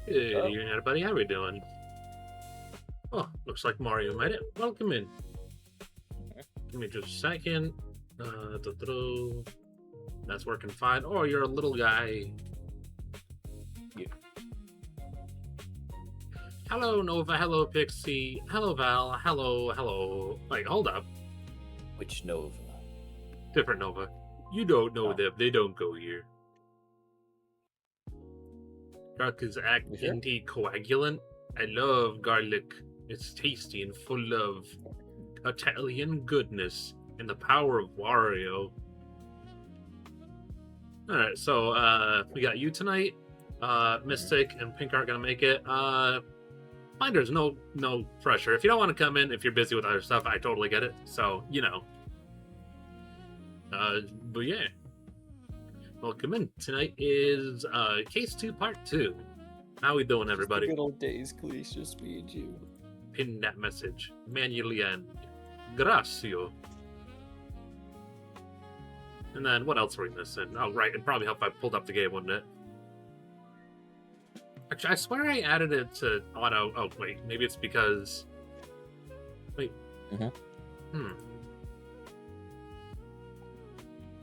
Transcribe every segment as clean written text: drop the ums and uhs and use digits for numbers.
Good evening, everybody. How we doing? Oh, looks like Mario made it. Welcome in. Give me just a second. That's working fine. Oh, you're a little guy. Yeah. Hello, Nova. Hello, Pixie. Hello, Val. Hello. Wait, hold up. Which Nova? Different Nova. You don't know Oh. them. They don't go here. Garlic is sure? anticoagulant. I love garlic. It's tasty and full of Italian goodness and the power of Wario. Alright, so we got you tonight. Mystic and Pink aren't gonna make it. There's no pressure. If you don't want to come in, if you're busy with other stuff, I totally get it. So, you know. But yeah. Welcome in. Tonight is Case 2 Part 2. How we doing, everybody? Just the good old days, Cleese, just me and you. Pin that message manually and gracio. And then what else are we missing? Oh, right. It'd probably help if I pulled up the game, wouldn't it? Actually, I swear I added it to auto. Oh, wait. Maybe it's because. Wait.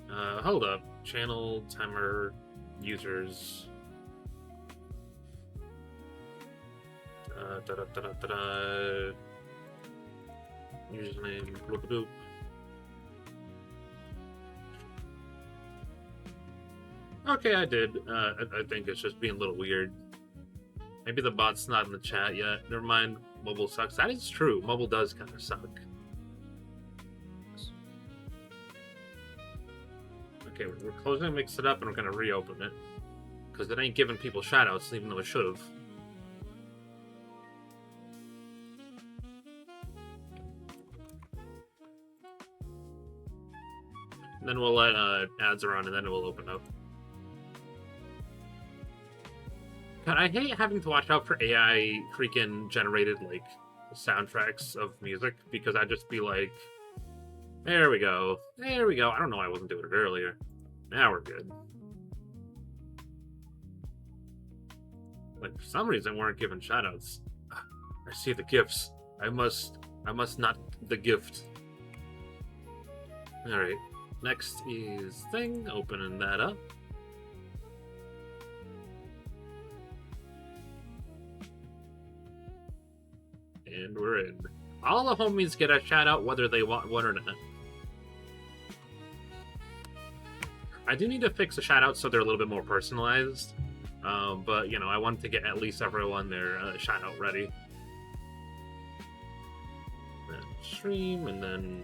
Hold up. Channel, timer, users. Username, bloop. Okay, I did. I think it's just being a little weird. Maybe the bot's not in the chat yet. Never mind. Mobile sucks. That is true. Mobile does kind of suck. Okay, we're closing Mix It Up and we're going to reopen it. Because it ain't giving people shoutouts, even though it should have. Then we'll let ads around and then it will open up. God, I hate having to watch out for AI freaking generated, like, soundtracks of music, because I'd just be like, there we go. I don't know why I wasn't doing it earlier. Now we're good. Like, for some reason, we weren't given shoutouts. I see the gifts. I must not the gift. Alright. Next is thing. Opening that up. And we're in. All the homies get a shout out whether they want one or not. I do need to fix the shout outs so they're a little bit more personalized. But, you know, I want to get at least everyone their shout out ready. Then stream, and then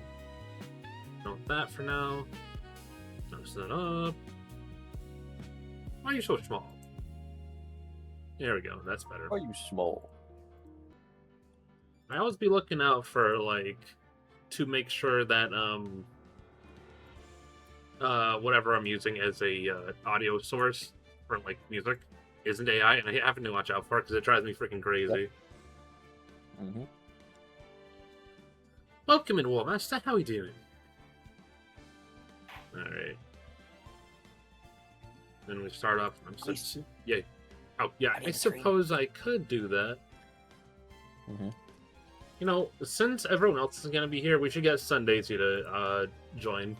note that for now. Close that up. Why are you so small? There we go. That's better. Why are you small? I always be looking out for, like, to make sure that, whatever I'm using as a audio source for, like, music isn't AI, and I have to watch out for it because it drives me freaking crazy. Yep. Welcome in, Warmaster. How are we doing? Alright. Then we start off. Yeah. Oh, yeah. I suppose I could do that. You know, since everyone else is going to be here, we should get Sundaisy to join.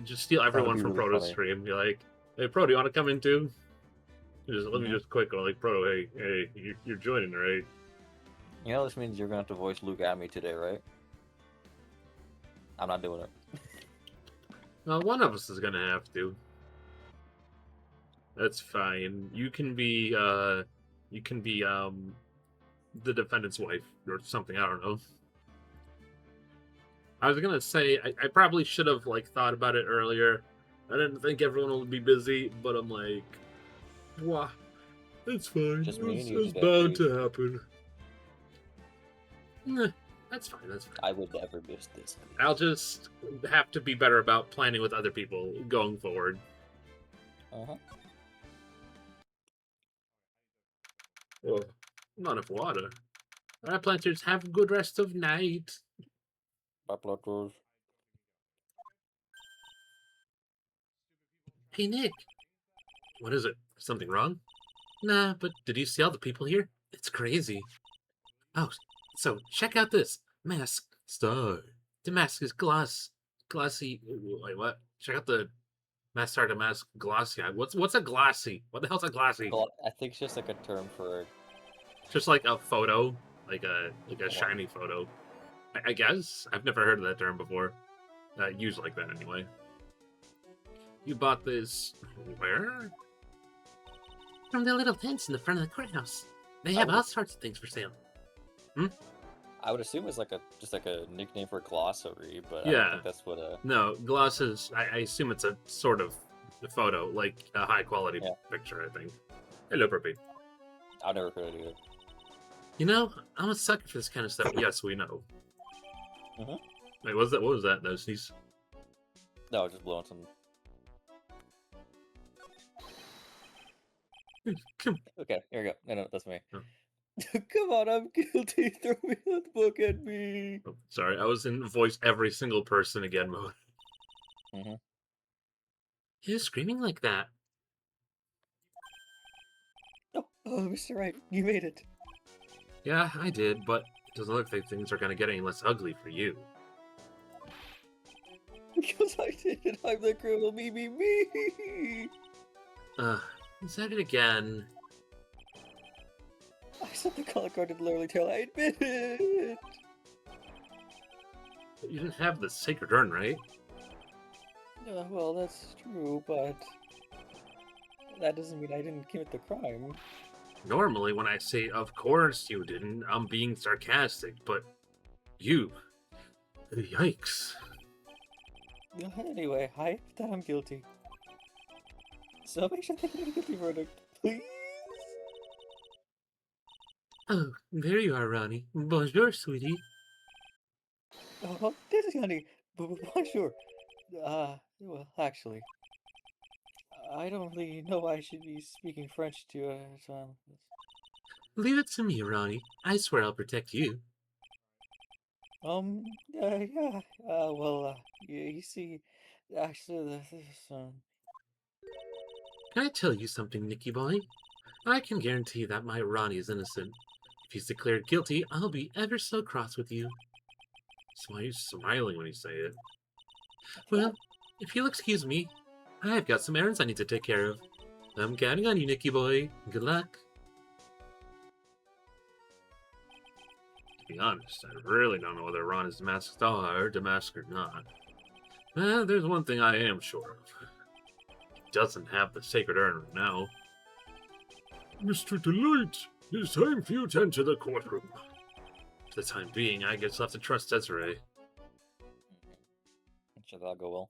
Just steal everyone from really Proto's funny. stream. Be like, hey, Pro, do you want to come in too? Let me just quick go, like, Pro, hey, you're joining, right? You know, this means you're going to have to voice Luke at me today, right? I'm not doing it. Well, one of us is going to have to. That's fine. You can be the defendant's wife or something. I don't know. I was gonna say I probably should have like thought about it earlier. I didn't think everyone would be busy, but I'm like, wow, it's fine. Just me and you It's today, bound Steve. to happen. Nah, that's fine. I would never miss this. I'll just have to be better about planning with other people going forward. Oh, not enough water. Alright, planters, have a good rest of night. Bye, planters. Hey, Nick. What is it? Something wrong? Nah, but did you see all the people here? It's crazy. Oh, so check out this mask star. Demask is glossy. Wait, what? Check out the mask star demask glossy. What's a glossy? What the hell's a glossy? I think it's just like a term for. Just like a photo, like a What? shiny photo. I guess I've never heard of that term before. Used like that anyway. You bought this where? From the little tents in the front of the courthouse. They have all sorts of things for sale. I would assume it's like just like a nickname for glossary, but I Yeah. don't think that's what a. No, glosses. I assume it's a sort of photo, like a high quality Yeah. picture. I think. Hello, Burpee. I've never heard of it. You know, I'm a sucker for this kind of stuff. Yes, we know. Mhm. Wait, what was that? What was that? Those sneeze? No, just blowing some. Come. Okay, here we go. No, that's me. Oh. Come on, I'm guilty. Throw me the book at me. Oh, sorry, I was in voice every single person again mode. Mm-hmm. You're screaming like that. Oh, Mr. Wright, you made it. Yeah, I did, but it doesn't look like things are gonna get any less ugly for you. Because I did it. I'm the criminal. Me. Is that it again? I sent the color card to the Lurley Tail. I admit it. You didn't have the sacred urn, right? Well, that's true, but that doesn't mean I didn't commit the crime. Normally, when I say, of course you didn't, I'm being sarcastic, but you. Yikes. Anyway, I admit that I'm guilty. So make sure they get a guilty verdict, please. Oh, there you are, Ronnie. Bonjour, sweetie. Oh, this is honey. Bonjour. Well, actually, I don't really know why I should be speaking French to Leave it to me, Ronnie. I swear I'll protect you. Yeah. Well, you see, actually, Can I tell you something, Nicky boy? I can guarantee that my Ronnie is innocent. If he's declared guilty, I'll be ever so cross with you. So why are you smiling when you say it? Well, if you'll excuse me, I've got some errands I need to take care of. I'm counting on you, Nicky boy. Good luck. To be honest, I really don't know whether Ron is demasked or demasked or not. Well, there's one thing I am sure of. He doesn't have the sacred urn right now. Mr. Delight, it's time for you to enter the courtroom. For the time being, I guess I'll have to trust Desiree. I'm sure that'll go well.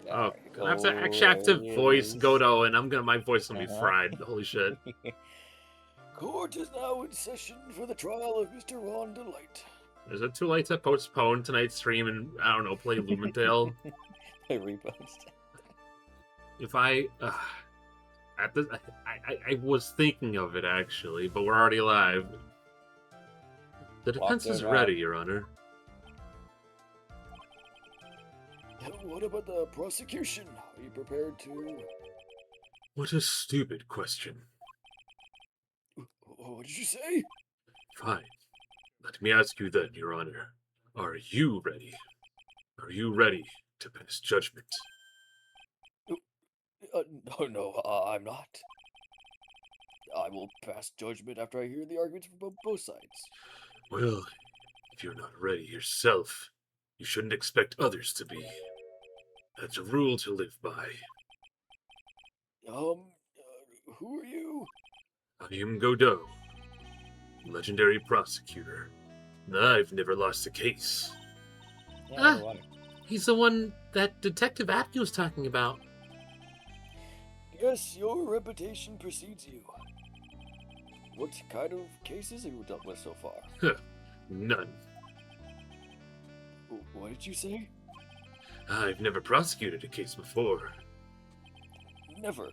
Oh, I actually have to voice Godo, and my voice will be fried. Holy shit. Court is now in session for the trial of Mr. Ron Delight. Is it too late to postpone tonight's stream and, I don't know, play Lumintale? I repost. If I was thinking of it, actually, but we're already live. The defense is ready, Your Honor. What about the prosecution? Are you prepared to... What a stupid question. What did you say? Fine. Let me ask you then, Your Honor. Are you ready? Are you ready to pass judgment? No, I'm not. I will pass judgment after I hear the arguments from both sides. Well, if you're not ready yourself, you shouldn't expect others to be. That's a rule to live by. Who are you? I am Godot, legendary prosecutor. I've never lost a case. He's the one that Detective Atkin was talking about. Yes, your reputation precedes you. What kind of cases have you dealt with so far? None. What did you say? I've never prosecuted a case before. Never.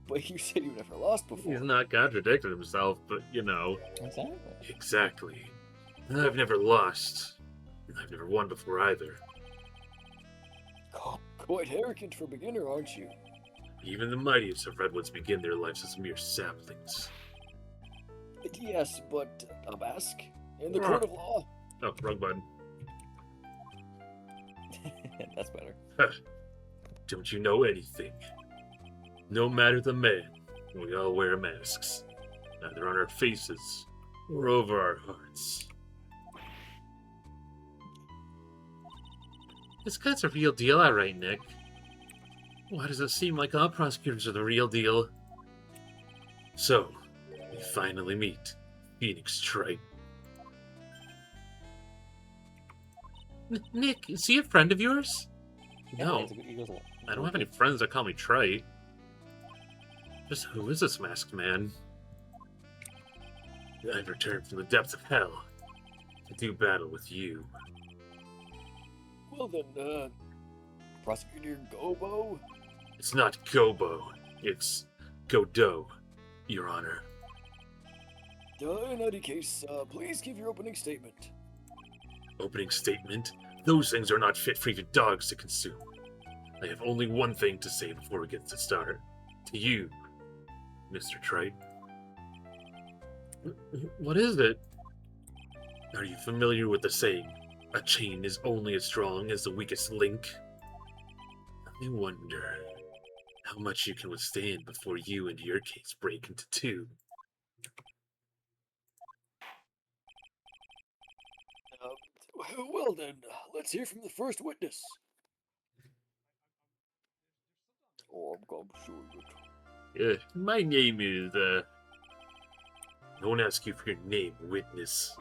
But you said you never lost before. He's not contradicted himself, but you know. Exactly. I've never lost. I've never won before either. Quite arrogant for a beginner, aren't you? Even the mightiest of redwoods begin their lives as mere saplings. Yes, but a mask? In the Ah. court of law? Oh, wrong button. That's better. Don't you know anything? No matter the man, we all wear masks, either on our faces or over our hearts. This guy's a real deal, all right, Nick. Why does it seem like all prosecutors are the real deal? So, we finally meet Phoenix Triton. Nick, is he a friend of yours? No, I don't have any friends that call me Trite. Just who is this masked man? I've returned from the depths of hell to do battle with you. Well then, Prosecutor Gobo? It's not Gobo, it's Godot, Your Honor. In any case, please give your opening statement. Opening statement? Those things are not fit for even dogs to consume. I have only one thing to say before we get to start. To you, Mr. Trite. What is it? Are you familiar with the saying, a chain is only as strong as the weakest link? I wonder how much you can withstand before you and your case break into two. Well then, let's hear from the first witness. Oh, I'm sure. My name is, I won't ask you for your name, witness.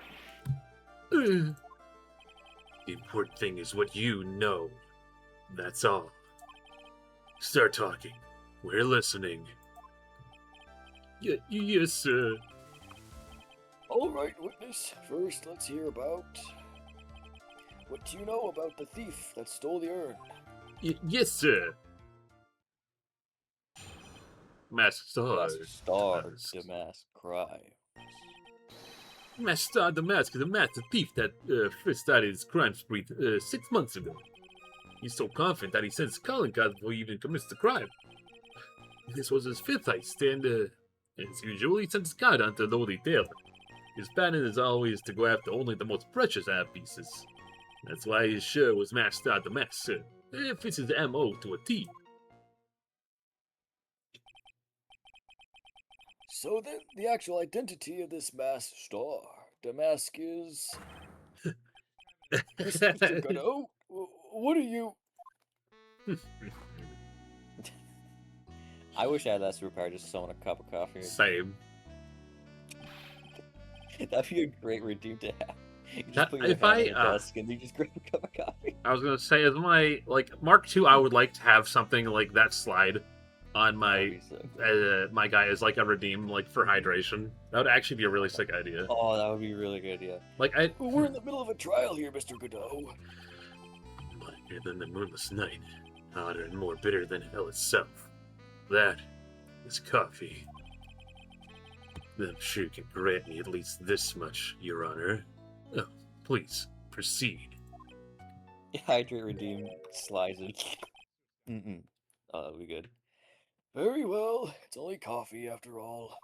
The important thing is what you know. That's all. Start talking. We're listening. Yes, sir. Alright, witness. First, let's hear about... What do you know about the thief that stole the urn? Yes, sir. Masked Star. Masked Star, Demask, cry. Masked Star Demask is a master thief that first started his crime spree 6 months ago. He's so confident that he sends calling cards before he even commits the crime. This was his fifth heist, and as usual, he sends his card onto the Holy Tailor. His pattern is always to go after only the most precious art pieces. That's why his shirt was Masked Star Demask, sir. It fits his MO to a T. So then, the actual identity of this masked star, Demask, is... Mr. Godot? What are you... I wish I had that superpower, just summon a cup of coffee. Same. That'd be a great redeem to have. You just That, put your if hand I, on the desk and you just grab a cup of coffee. I was gonna say, as my Mark II, I would like to have something like that slide on my my guy as like a redeem for hydration. That would actually be a really sick idea. Oh, that would be a really good idea. We're in the middle of a trial here, Mr. Godot. Blacker than the moonless night, hotter and more bitter than hell itself. That is coffee. I'm sure you can grant me at least this much, Your Honor. Oh, please, proceed. Hydrate, redeem, slides it. Oh, that'll be good. Very well. It's only coffee after all.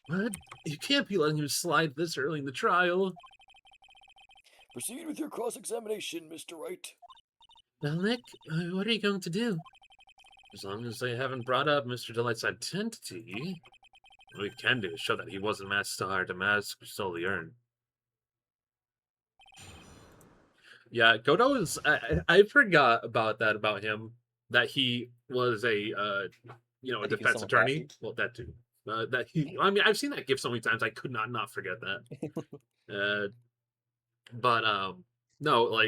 What? You can't be letting him slide this early in the trial. Proceed with your cross-examination, Mr. Wright. Well, Nick, what are you going to do? As long as they haven't brought up Mr. Delight's identity, what we can do is show that he wasn't Masked Star Demask who stole the urn. Yeah, Godot is... I forgot about that about him, that he was a defense attorney. Coffee? Well, that too. I mean, I've seen that gif so many times, I could not forget that. No,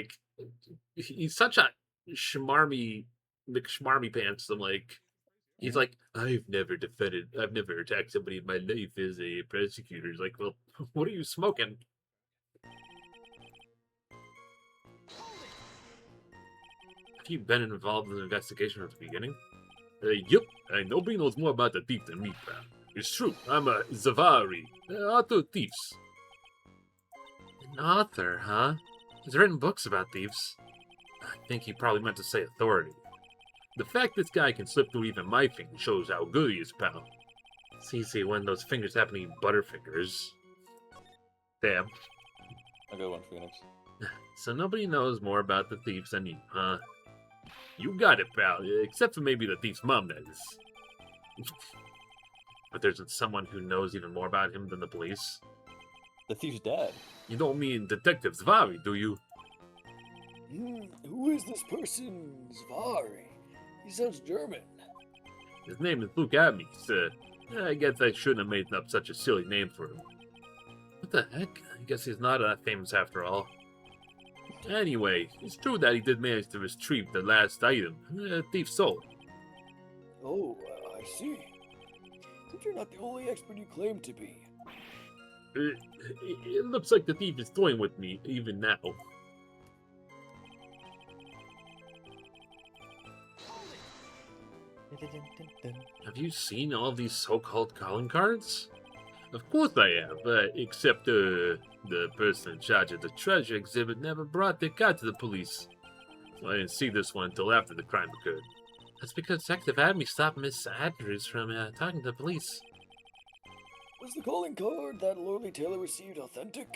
he's such a schmarmy pants. He's like, I've never attacked somebody in my life as a prosecutor. He's like, well, what are you smoking? Have you been involved in the investigation from the beginning? Yep, and nobody knows more about the thief than me, pal. It's true, I'm a Zavari, author of thieves. An author, huh? He's written books about thieves. I think he probably meant to say authority. The fact this guy can slip through even my fingers shows how good he is, pal. It's easy when those fingers happen to be butterfingers. Damn. A good one, Phoenix. So nobody knows more about the thieves than you, huh? You got it, pal. Except for maybe the thief's mom, that is. But there's someone who knows even more about him than the police. The thief's dad. You don't mean Detective Zvari, do you? Who is this person, Zvari? He sounds German. His name is Luke Abney, sir. I guess I shouldn't have made up such a silly name for him. What the heck? I guess he's not that famous after all. Anyway, it's true that he did manage to retrieve the last item, a thief's soul. Oh, I see. Since you're not the only expert you claim to be. It looks like the thief is toying with me, even now. Have you seen all these so-called calling cards? Of course I have, except the person in charge of the treasure exhibit never brought their card to the police. So I didn't see this one until after the crime occurred. That's because Detective Abney stopped Miss Andrews from talking to the police. Was the calling card that Lorley Taylor received authentic?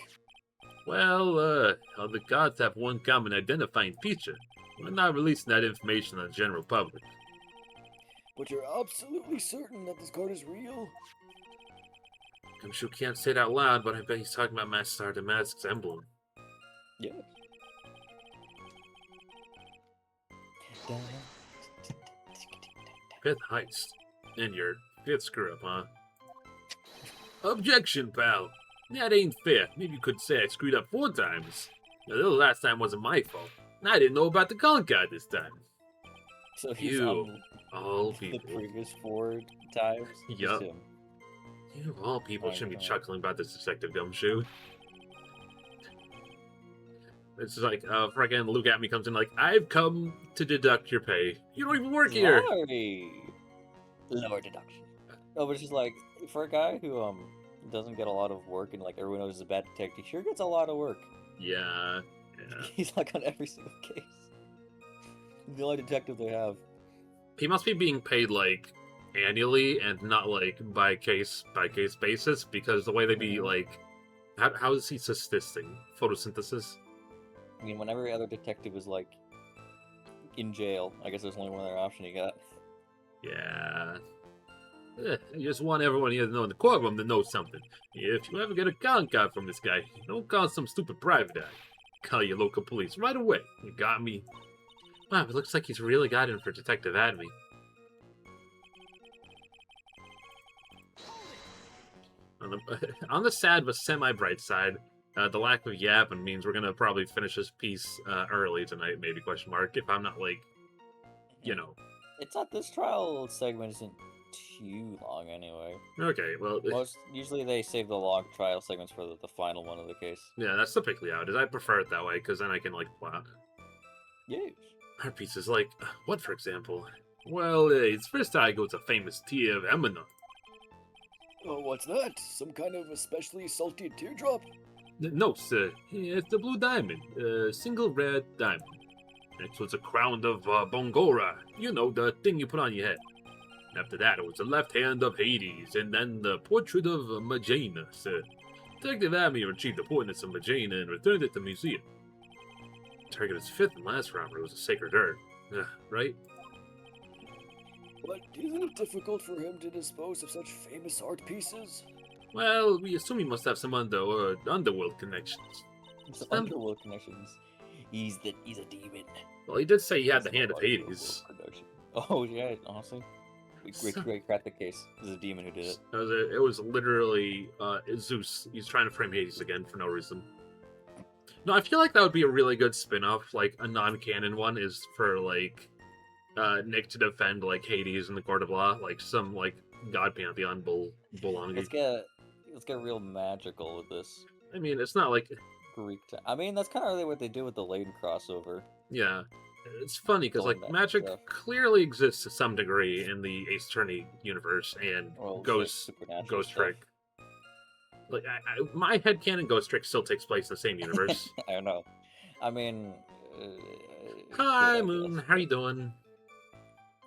Well, all the cards have one common identifying feature. We're not releasing that information on the general public. But you're absolutely certain that this card is real? I'm sure can't say it out loud, but I bet he's talking about Master Demask's emblem. Yes. Fifth heist. And your fifth screw-up, huh? Objection, pal. That ain't fair. Maybe you could say I screwed up 4 times. Now, the last time wasn't my fault. I didn't know about the calling card this time. So he's You, on all the people. previous 4 times. Just Yup. him. You, all people, Oh, shouldn't be God. chuckling about this Detective Gumshoe. It's just like, friggin' Luke at me comes in like, I've come to deduct your pay. You don't even work here. Sorry. Lower deduction. No, but it's just like, for a guy who doesn't get a lot of work and like everyone knows he's a bad detective, he sure gets a lot of work. Yeah. He's like on every single case. He's the only detective they have. He must be being paid like annually and not like by case basis, because the way they be like, how is he assisting photosynthesis? I mean, when every other detective was like in jail, I guess there's only one other option he got. Yeah. I just want everyone here to know in the courtroom to know something. If you ever get a calling card from this guy, don't call some stupid private eye. Call your local police right away. You got me? Wow, it looks like he's really got in for Detective Adney. On the sad but semi-bright side, the lack of yapping means we're gonna probably finish this piece early tonight, maybe, question mark, if I'm not like, you know. It's not, this trial segment isn't too long anyway. Okay, well, Usually they save the long trial segments for the final one of the case. yeah, that's typically how it is. I prefer it that way, because then I can, like, plot. Yes. Our piece is like, what, for example? Well, it's first I go to famous tier of Eminem. Oh, what's that? Some kind of especially salty teardrop? No, sir. It's the blue diamond. Single red diamond. Next was a crown of Bongora. You know, the thing you put on your head. After that, it was the left hand of Hades, and then the portrait of Magena, sir. Detective Abney retrieved the portraits of Magena and returned it to the museum. Target's fifth and last robbery was a sacred herb. Right? But isn't it difficult for him to dispose of such famous art pieces? Well, we assume he must have some underworld connections. Some underworld connections. He's a demon. Well, he did say he had the That's hand of underworld Hades. connection. Oh yeah, honestly. We cracked the case. It was a demon who did it. It was literally Zeus. He's trying to frame Hades again for no reason. No, I feel like that would be a really good spin-off, like a non-canon one is for like Nick to defend like Hades in the court of law, like some like god pantheon belonging. Let's get real magical with this I mean, it's not like Greek. I mean, that's kind of really what they do with the Layton crossover. yeah. It's funny because like Going back magic stuff. clearly exists to some degree in the Ace Attorney universe and Well, it's like Ghost supernatural stuff. Trick. Like my headcanon Ghost Trick still takes place in the same universe. I don't know. I mean, Hi, shit, I Moon. guess. How you doing?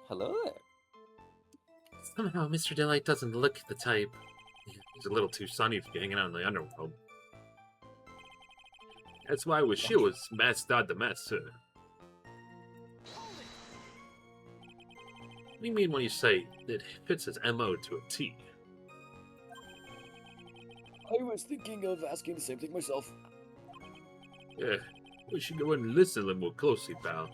Hello there. Somehow, Mr. Delight doesn't look the type. He's a little too sunny to be hanging out in the underworld. That's why I wish she was masked the master. What do you mean when you say it fits his MO to a T? I was thinking of asking the same thing myself. Yeah, we should go and listen a little more closely, pal.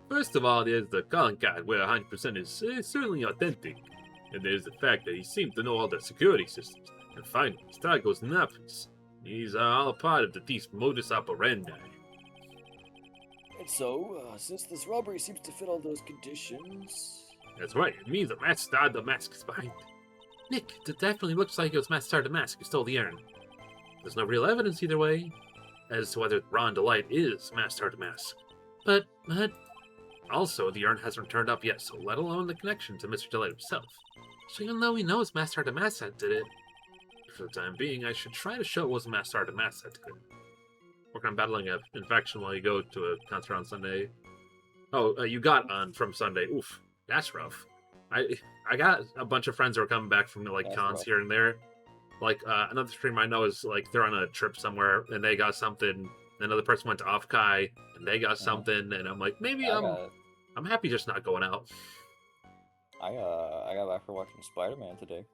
First of all, there's the calling card where 100% is certainly authentic. And there's the fact that he seems to know all the security systems. And finally, his tag goes nappies. These are all part of the thief's modus operandi. And so, since this robbery seems to fit all those conditions... That's right, it means that Master Demask is behind. Nick, it definitely looks like it was Master Demask who stole the urn. There's no real evidence either way as to whether Ron Delight is Master Demask. But also, the urn hasn't turned up yet, so let alone the connection to Mr. Delight himself. So even though he knows Master Demask that did it, for the time being, I should try to show it wasn't Master Demask that did it. Work on battling an infection while you go to a concert on Sunday. Oh, you got on from Sunday. Oof, that's rough. I got a bunch of friends that were coming back from like cons rough. here and there. Like another streamer I know is like they're on a trip somewhere and they got something. Another person went to Off-Kai and they got something, and I'm like, maybe I'm happy just not going out. I got back from watching Spider-Man today.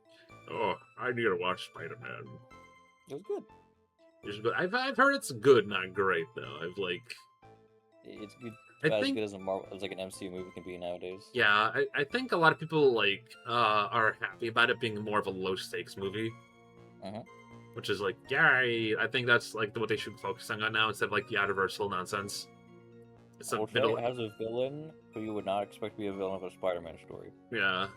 Oh, I need to watch Spider-Man. It was good. It's good. I've heard it's good, not great though. It's good. I About think as good as like an MCU movie can be nowadays. yeah, I think a lot of people like are happy about it being more of a low stakes movie. Which is like, yay! I think that's like what they should be focusing on now instead of like the universal nonsense. It's a middle. As a villain who you would not expect to be a villain of a Spider-Man story. Yeah,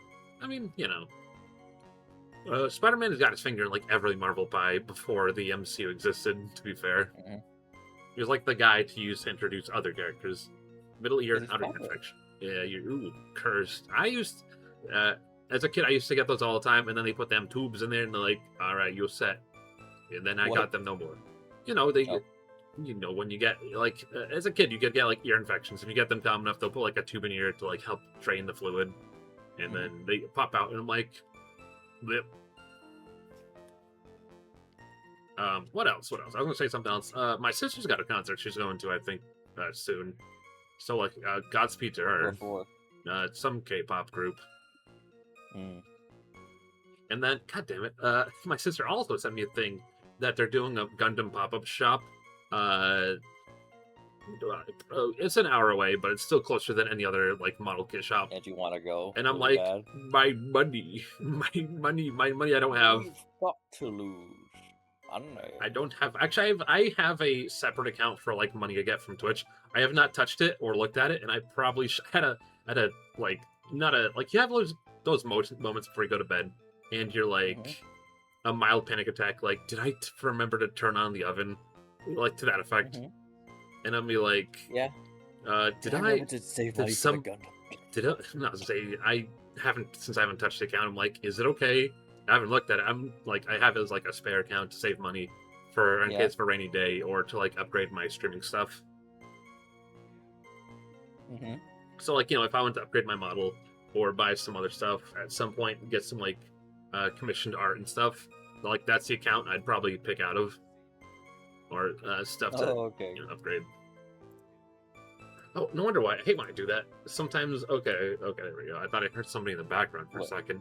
I mean, you know, Spider-Man has got his finger in like every Marvel pie before the MCU existed. To be fair, he was like the guy to use to introduce other characters. Middle ear and outer infection. Yeah, you're cursed. As a kid, I used to get those all the time, and then they put them tubes in there, and they're like, "All right, you're set." And then I got them no more. You know, you know, when you get like as a kid, you could get like ear infections. If you get them common enough, they'll put like a tube in your ear to like help drain the fluid, and then they pop out, and I'm like, blip. What else? I was gonna say something else. My sister's got a concert she's going to, I think, soon. So like, Godspeed to her. Some K-pop group. And then, god damn it, my sister also sent me a thing that they're doing a Gundam pop-up shop. It's an hour away, but it's still closer than any other like model kit shop. And you want to go? And I'm really like, bad? my money I don't have. You've got to lose. I don't know. I don't have. Actually, I have a separate account for like money I get from Twitch. I have not touched it or looked at it, and I probably had a like not a like you have those moments before you go to bed, and you're like a mild panic attack. Like, did I remember to turn on the oven? Like to that effect. And I'll be like, yeah. Did I save money for the Gundam? Did I? No, I haven't touched the account. I'm like, is it okay? I haven't looked at it. I'm like, I have it as like a spare account to save money for in case for rainy day or to like upgrade my streaming stuff. So like, you know, if I want to upgrade my model or buy some other stuff at some point, get some like commissioned art and stuff, like that's the account I'd probably pick out of, or stuff to you know, upgrade. Oh, no wonder why. I hate when I do that. Sometimes, okay, there we go. I thought I heard somebody in the background for a second.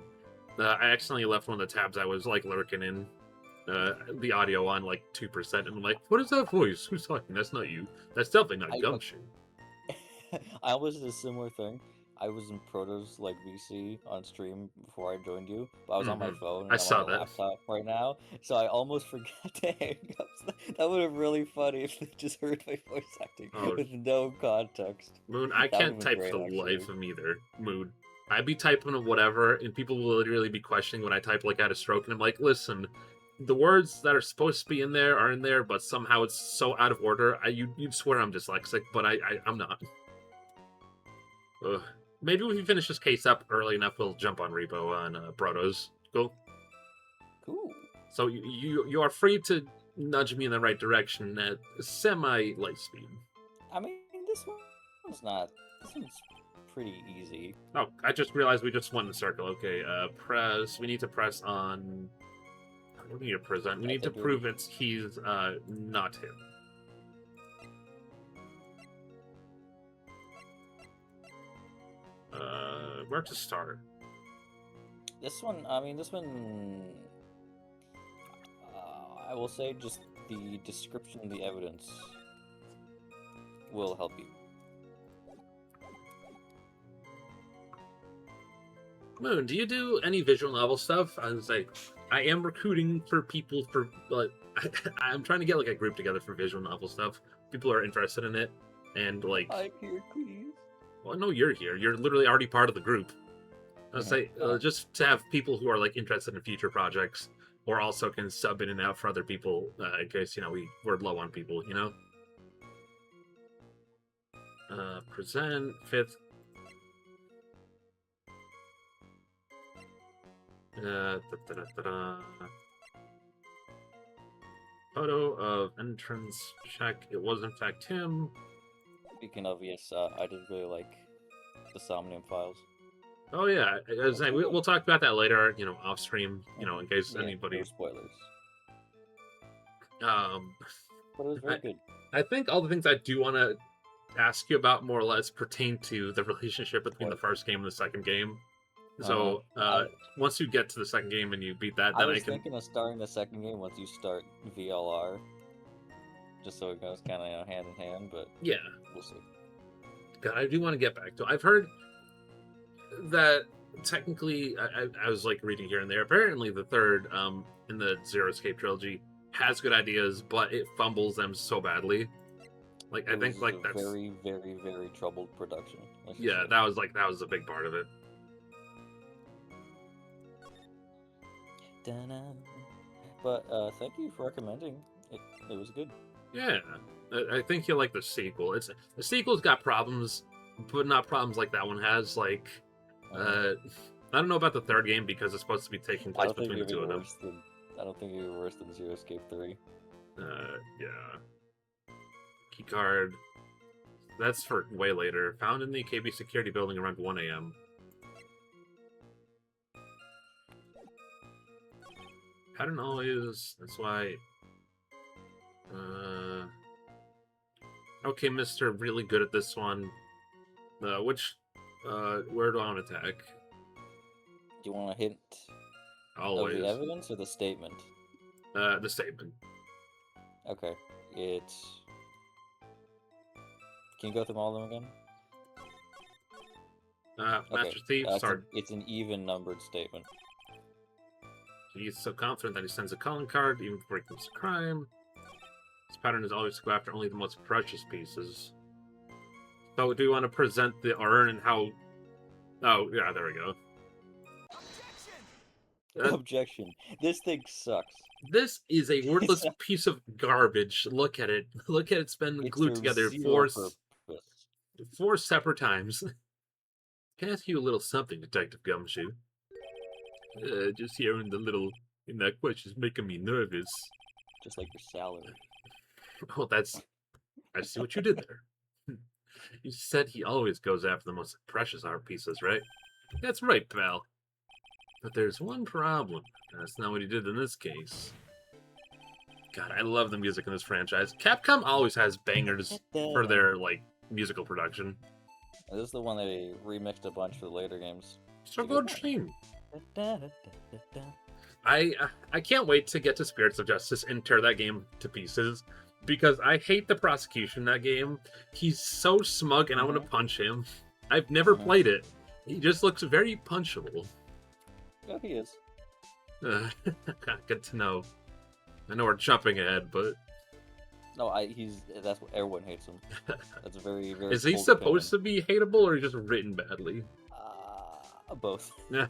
I accidentally left one of the tabs I was like lurking in, the audio on like 2%, and I'm like, what is that voice? Who's talking? That's not you. That's definitely not Gumshoe. I almost did a similar thing. I was in Proto's like VC on stream before I joined you, but I was on my phone. And I saw on my laptop right now, so I almost forgot to hang up. That would have been really funny if they just heard my voice acting with no context. Moon, I can't type for the life of me either. Moon, I'd be typing whatever, and people will literally be questioning when I type like at a stroke, and I'm like, listen, the words that are supposed to be in there are in there, but somehow it's so out of order. You'd swear I'm dyslexic, but I'm not. Ugh. Maybe if we finish this case up early enough, we'll jump on Repo on Protos. Cool. So you are free to nudge me in the right direction at semi light speed. I mean, this one's pretty easy. Oh, I just realized we just went in a circle. Okay, press. We need to press on. What do we need to present? We need to prove he's not him. Where to start? This one, I will say just the description of the evidence will help you. Moon, do you do any visual novel stuff? I was like, I am recruiting for people for, like, I'm trying to get like a group together for visual novel stuff. People are interested in it, and like, I'm here, please. well, I know you're here. You're literally already part of the group. I was say, just to have people who are like interested in future projects, or also can sub in and out for other people in case we're low on people. Present fifth. Photo of entrance check. It was in fact him. Speaking of, yes, I did really like the Somnium files. Oh yeah, I was saying, we'll talk about that later. Off stream. In case anybody. No spoilers. But it was very good. I think all the things I do want to ask you about more or less pertain to the relationship between the first game and the second game. So once you get to the second game and you beat that, then I was thinking of starting the second game once you start VLR, just so it goes kind of hand in hand. But yeah, we'll see. God, I do want to get back to. I've heard that technically, I was like reading here and there. Apparently, the third in the Zero Escape trilogy has good ideas, but it fumbles them so badly. Like, I think like that's very, very, very troubled production. Yeah, that was a big part of it. But thank you for recommending it. It was good. Yeah, I think you'll like the sequel. The sequel's got problems, but not problems like that one has. Like, I don't know about the third game because it's supposed to be taking place between the two of them. I don't think you're worse than Zero Escape 3. Yeah. Keycard. That's for way later. Found in the KB security building around 1 a.m. I don't always. That's why. Okay, Mister, really good at this one. Where do I want to attack? Do you want a hint? Always. Of the evidence or the statement? The statement. Okay, it's. Can you go through all of them again? Master Thief. Sorry. It's an even numbered statement. He's so confident that he sends a calling card even before he commits a crime. His pattern is always to go after only the most precious pieces. So do you want to present the urn and how... Oh, yeah, there we go. Objection. This thing sucks. This is a worthless piece of garbage. Look at it. Look at it's been glued together four separate times. Can I ask you a little something, Detective Gumshoe? Just hearing in that question is making me nervous. Just like your salary. Well, I see what you did there. You said he always goes after the most precious art pieces, right? That's right, pal. But there's one problem. That's not what he did in this case. God, I love the music in this franchise. Capcom always has bangers for their, musical production. This is the one they remixed a bunch for the later games. So good dream. I can't wait to get to Spirits of Justice and tear that game to pieces, because I hate the prosecution in that game. He's so smug and I want to punch him. I've never played it. He just looks very punchable. Yeah, he is. Good to know. I know we're jumping ahead, but... No, that's what everyone hates him. That's very, very... Is he supposed to be hateable, or just written badly? Both. The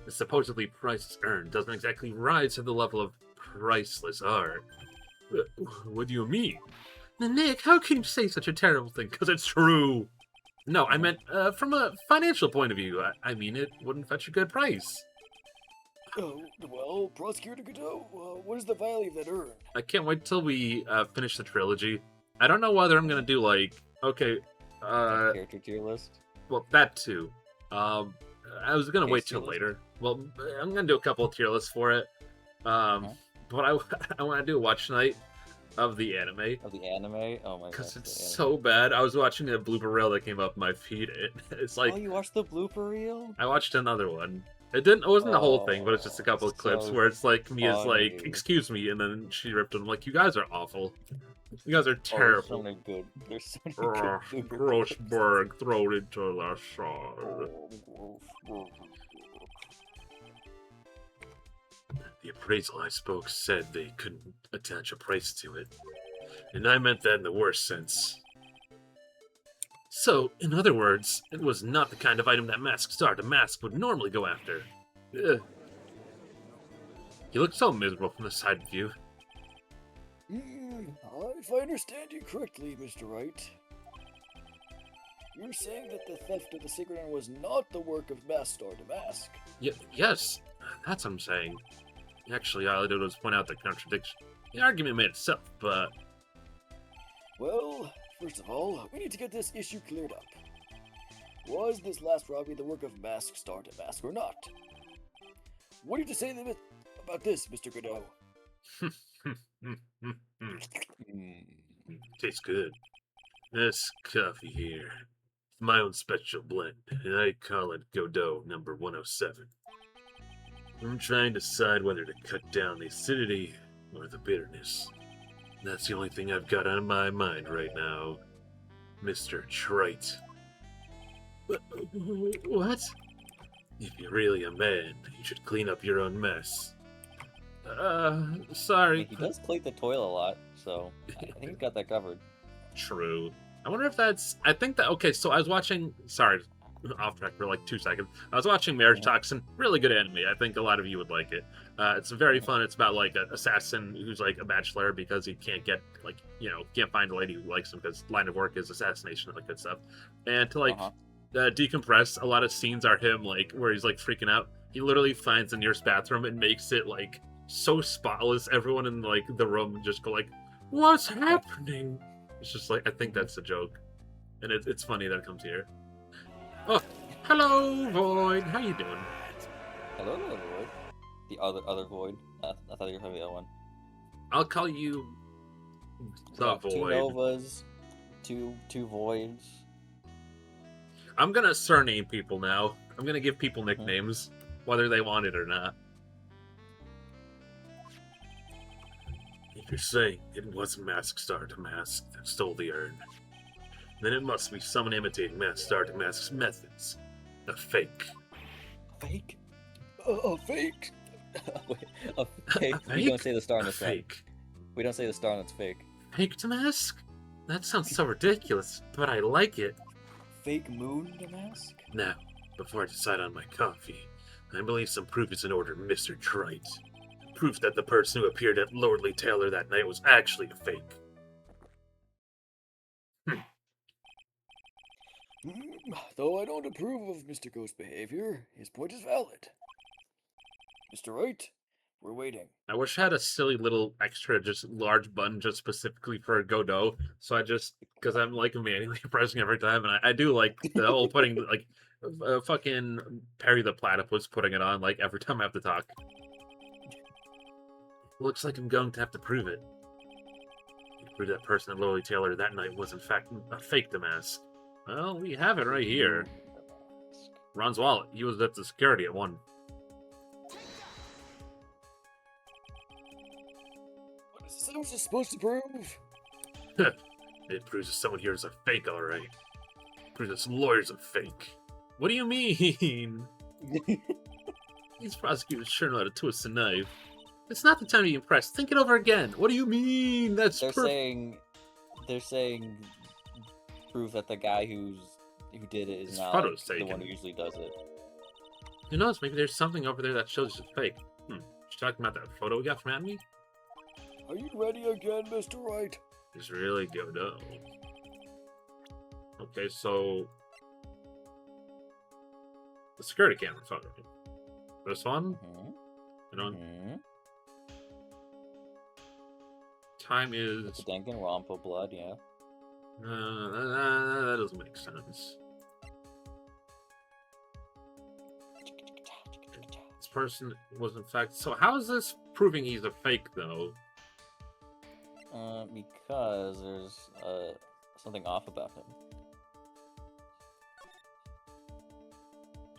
supposedly priceless urn doesn't exactly rise to the level of priceless art. What do you mean? Nick, how can you say such a terrible thing? Because it's true. No, I meant from a financial point of view. I mean, it wouldn't fetch a good price. Oh, well, Prosecutor Godot, what is the value of that urn? I can't wait till we finish the trilogy. I don't know whether I'm going to do, character tier list? well, that too. I was gonna wait Tasty till list? later. Well, I'm gonna do a couple of tier lists for it. Uh-huh. But I want to do a watch night of the anime Of the anime? Oh my because gosh, it's the anime. so bad. I was watching a blooper reel that came up my feed. It's like Oh, you watched the blooper reel? I watched another one. It wasn't the whole thing, but it's just a couple of clips so where it's like Mia's like, funny. "Excuse me," and then she ripped him like, "You guys are awful. You guys are Oh, there's so terrible." many good. There's so many Ugh, good blooper clips. Grossberg, throw it into the sun. Oh, gross. The appraisal I spoke said they couldn't attach a price to it, and I meant that in the worst sense. So, in other words, it was not the kind of item that Masked Star Demask would normally go after. Ugh. He looked so miserable from the side view. If I understand you correctly, Mr. Wright, you're saying that the theft of the Sacred Iron was not the work of Master Demask. Yes, that's what I'm saying. Actually, all I did was point out the contradiction. The argument made itself, but Well, first of all, we need to get this issue cleared up. Was this last robbery the work of Mask Star Demask or not? What do you have to say about this, Mr. Godot? Tastes good. This coffee here, it's my own special blend, and I call it Godot number 107. I'm trying to decide whether to cut down the acidity or the bitterness. That's the only thing I've got on my mind right now, Mr. Trite. What? If you're really a man, you should clean up your own mess. Sorry. He does clean the toilet a lot, so I think he's got that covered. True. I wonder if that's. I think that. Okay, so I was watching. Sorry, off track for like 2 seconds. I was watching Marriage Toxin. Really good anime. I think a lot of you would like it. It's very fun. It's about like an assassin who's like a bachelor because he can't get like can't find a lady who likes him because line of work is assassination and like good stuff. And to like decompress, a lot of scenes are him like where he's like freaking out. He literally finds the nearest bathroom and makes it like so spotless. Everyone in like the room just go like, "What's happening?" It's just like I think that's a joke, and it's funny that it comes here. Oh, hello, Void. How you doing? Hello, Void. The other Void. I thought you were talking about the other one. I'll call you the Void. 2 Novas, two Voids. I'm gonna surname people now. I'm gonna give people nicknames, whether they want it or not. If you're saying it wasn't Mask Star Demask that stole the urn, then it must be someone imitating Mask Star Demask's methods. A fake. Fake? A fake? Wait, a fake? We don't say the star on the front. Fake. We don't say the star that's fake. Fake Demask? That sounds so ridiculous, but I like it. Fake moon Demask? Now, before I decide on my coffee, I believe some proof is in order, Mr. Trite. Proof that the person who appeared at Lordly Taylor that night was actually a fake. Though I don't approve of Mr. Ghost's behavior, his point is valid. Mr. Wright, we're waiting. I wish I had a silly little extra, just large button just specifically for Godot. So I just, because I'm like manually pressing every time, and I do like the whole putting, like, fucking Perry the Platypus putting it on, like, every time I have to talk. Looks like I'm going to have to prove it. Prove that person at Lordly Taylor that night was in fact a fake Demask. Well, we have it right here. Ron's wallet. He was at the security at 1. What is this supposed to prove? It proves that someone here is a fake, alright. Proves that some lawyer's a fake. What do you mean? These prosecutors sure know how to twist the knife. It's not the time to be impressed. Think it over again. What do you mean? That's They're saying prove that the guy who did it is His not photo's the taken. one who usually does it. Who knows? Maybe there's something over there that shows it's fake. You talking about that photo we got from Anime? Are you ready again, Mr. Wright? It's really Godot. Okay, so the security camera photo. This one? I don't. Time is. It's Danganronpa blood, yeah. That doesn't make sense. person was infected. So how is this proving he's a fake, though? Because there's something off about him.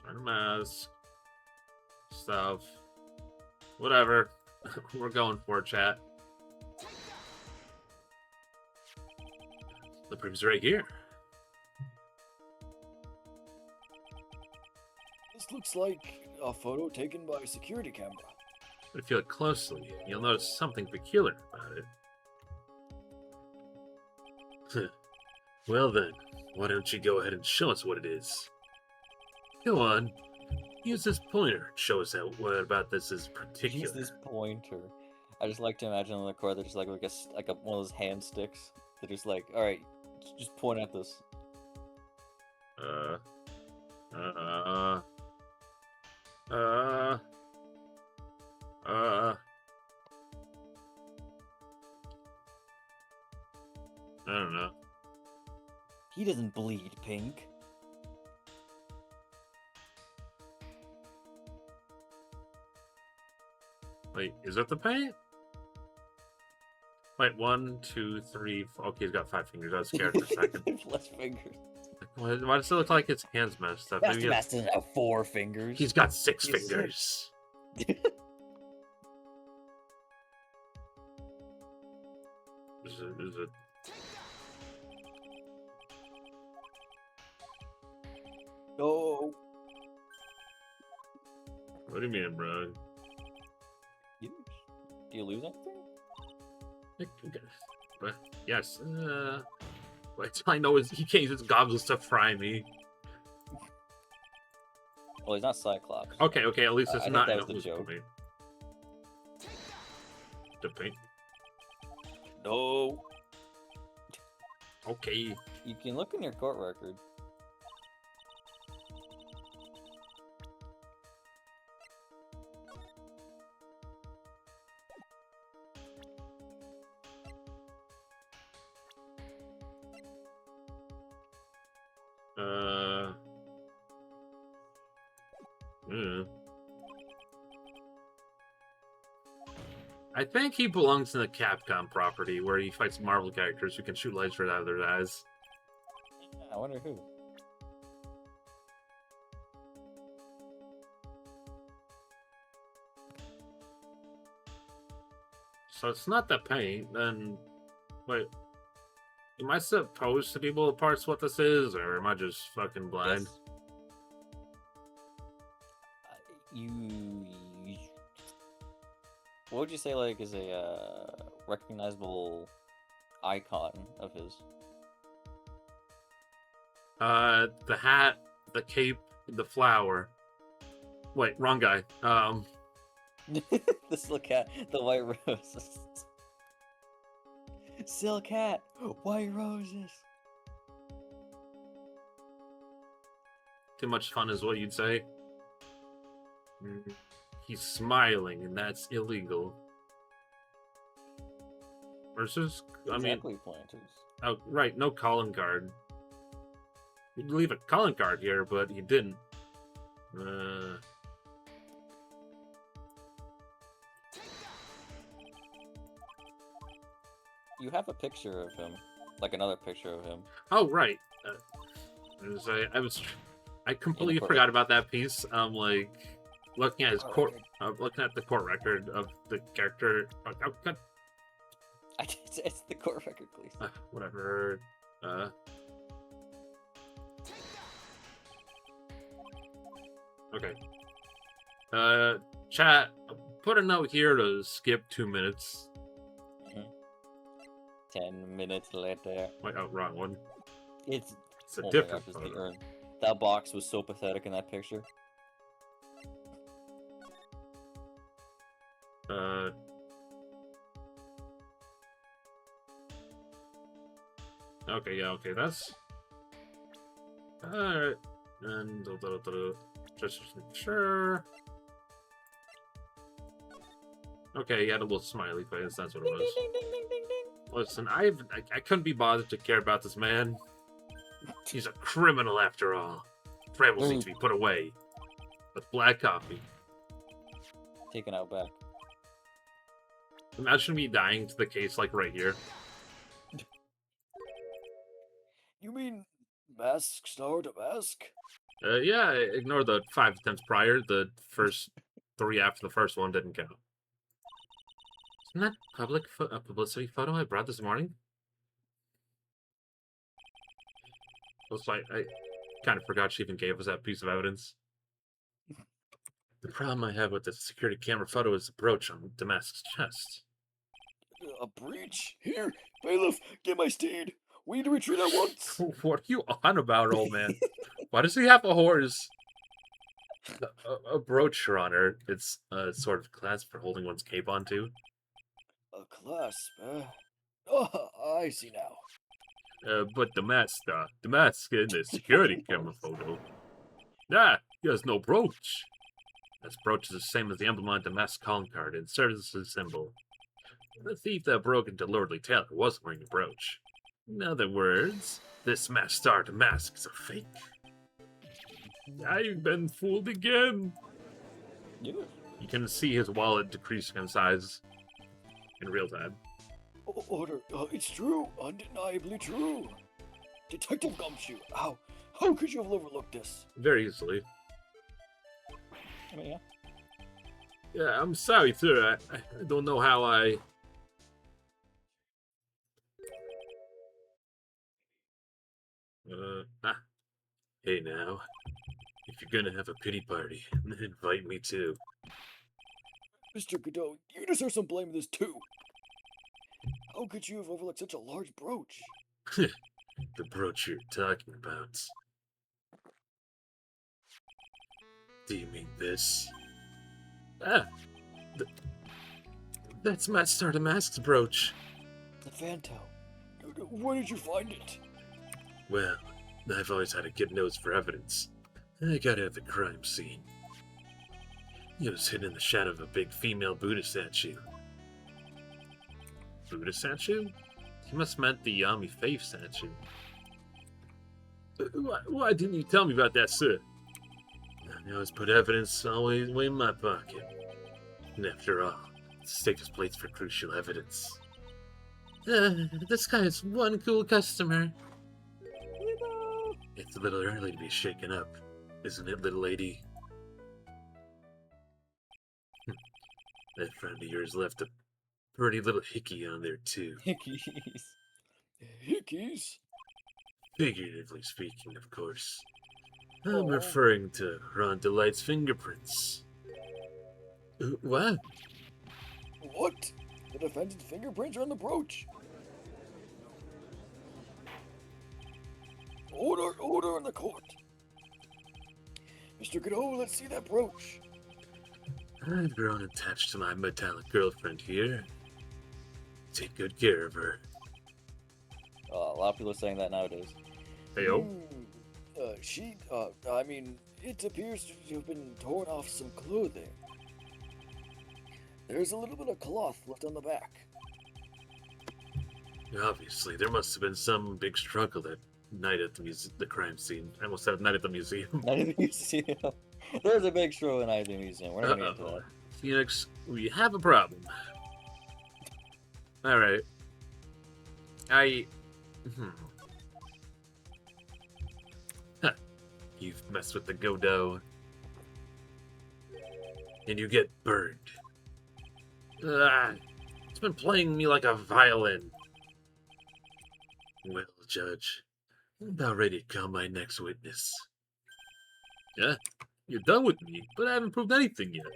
Trying to mask stuff. Whatever. We're going for it, chat. The proof's right here. This looks like a photo taken by a security camera. But if you look closely, you'll notice something peculiar about it. Well then, why don't you go ahead and show us what it is? Go on. Use this pointer and show us out what about this is particular. Use this pointer. I just like to imagine on the card there's like one of those hand sticks. They're just like, all right, just point at this. I don't know. He doesn't bleed pink. Wait, is that the paint? Wait, 1, 2, 3, 4. Okay, he's got 5 fingers. I was scared for a second. Less fingers. Why does it look like his hands messed up? Master Mask doesn't have 4 fingers. He's got 6 He's fingers. Is it? No. What do you mean, bro? Do you lose anything? But yes. Wait, I know is he can't use his goblins to fry me. Well, he's not Cyclops. Okay, at least it's I not. think that was the joke. The paint. No. Okay. You can look in your court record. I think he belongs in the Capcom property where he fights Marvel characters who can shoot lasers out of their eyes. Yeah, I wonder who. So it's not the paint, then... Wait. Am I supposed to be able to parse what this is, or am I just fucking blind? Yes. You... What would you say, like, is a recognizable icon of his? The hat, the cape, the flower. Wait, wrong guy. The silk hat, the white roses. Silk hat, white roses. Too much fun is what you'd say. He's smiling, and that's illegal. Versus, I mean, Exactly planters. oh right, no calling card. You'd leave a calling card here, but he didn't. You have a picture of him, like another picture of him. Oh right. I completely court forgot about that piece. Like looking at his court, looking at the court record of the character. Oh, God. It's the court record, please. Whatever. Okay. Chat. Put a note here to skip 2 minutes. 10 minutes later. Wait, oh, wrong one. It's a oh different my gosh, it's the photo. urn. That box was so pathetic in that picture. Okay, yeah, okay, that's... Alright, and... Just sure... Okay, he had a little smiley face, that's what it Ding, was. ding, ding, ding, ding, ding. Listen, I couldn't be bothered to care about this man. He's a criminal after all. Threat will need to be put away. With black coffee. taken out back. Imagine me dying to the case, like, right here. You mean Mask Star Demask? Yeah, ignore the 5 attempts prior. The first 3 after the first one didn't count. Isn't that a publicity photo I brought this morning? Also, I kind of forgot she even gave us that piece of evidence. The problem I have with the security camera photo is the brooch on Demask's chest. A breach? Here, bailiff, get my steed. We need to retreat at once. What are you on about, old man? Why does he have a horse? A brooch, Your Honor. It's a sort of clasp for holding one's cape onto. A clasp, Oh, I see now. But Demask in the security camera photo. He has no brooch. This brooch is the same as the emblem on Demask's calling card and serves as a symbol. The thief that broke into Lordly Taylor wasn't wearing a brooch. In other words, this masked star Demask is a fake. I've been fooled again. Yeah. You can see his wallet decreasing in size in real time. Order, it's true, undeniably true. Detective Gumshoe, how could you have overlooked this? Very easily. I mean, yeah. Yeah, I'm sorry, sir. I don't know how I... Hey now. If you're gonna have a pity party, invite me too. Mr. Godot, you deserve some blame in this too. How could you have overlooked such a large brooch? The brooch you're talking about. Do you mean this? That's Matt Star Demask's brooch. The Fantail. Where did you find it? Well, I've always had a good nose for evidence. I got it at the crime scene. It was hidden in the shadow of a big female Buddha statue. Buddha statue? He must have meant the Yami Faith statue. Why didn't you tell me about that, sir? I always put evidence always way in my pocket. And after all, the safest place for crucial evidence. This guy is one cool customer. It's a little early to be shaken up, isn't it, little lady? That friend of yours left a pretty little hickey on there, too. Hickeys. Hickeys? Figuratively speaking, of course. I'm Oh. referring to Ron Delight's fingerprints. What? What? The defendant's fingerprints are on the brooch. Order in the court. Mr. Godot, let's see that brooch. I've grown attached to my metallic girlfriend here. Take good care of her. A lot of people are saying that nowadays. Heyo. It appears to have been torn off some clothing. There's a little bit of cloth left on the back. Obviously, there must have been some big struggle that night at the crime scene. I almost said night at the museum. Night at the museum. There's a big stroll in Night at the museum. We're not going to get into that. Phoenix, we have a problem. Alright. You've messed with the Godot. And you get burned. It's been playing me like a violin. Well, Judge, I'm about ready to call my next witness. Yeah, you're done with me, but I haven't proved anything yet.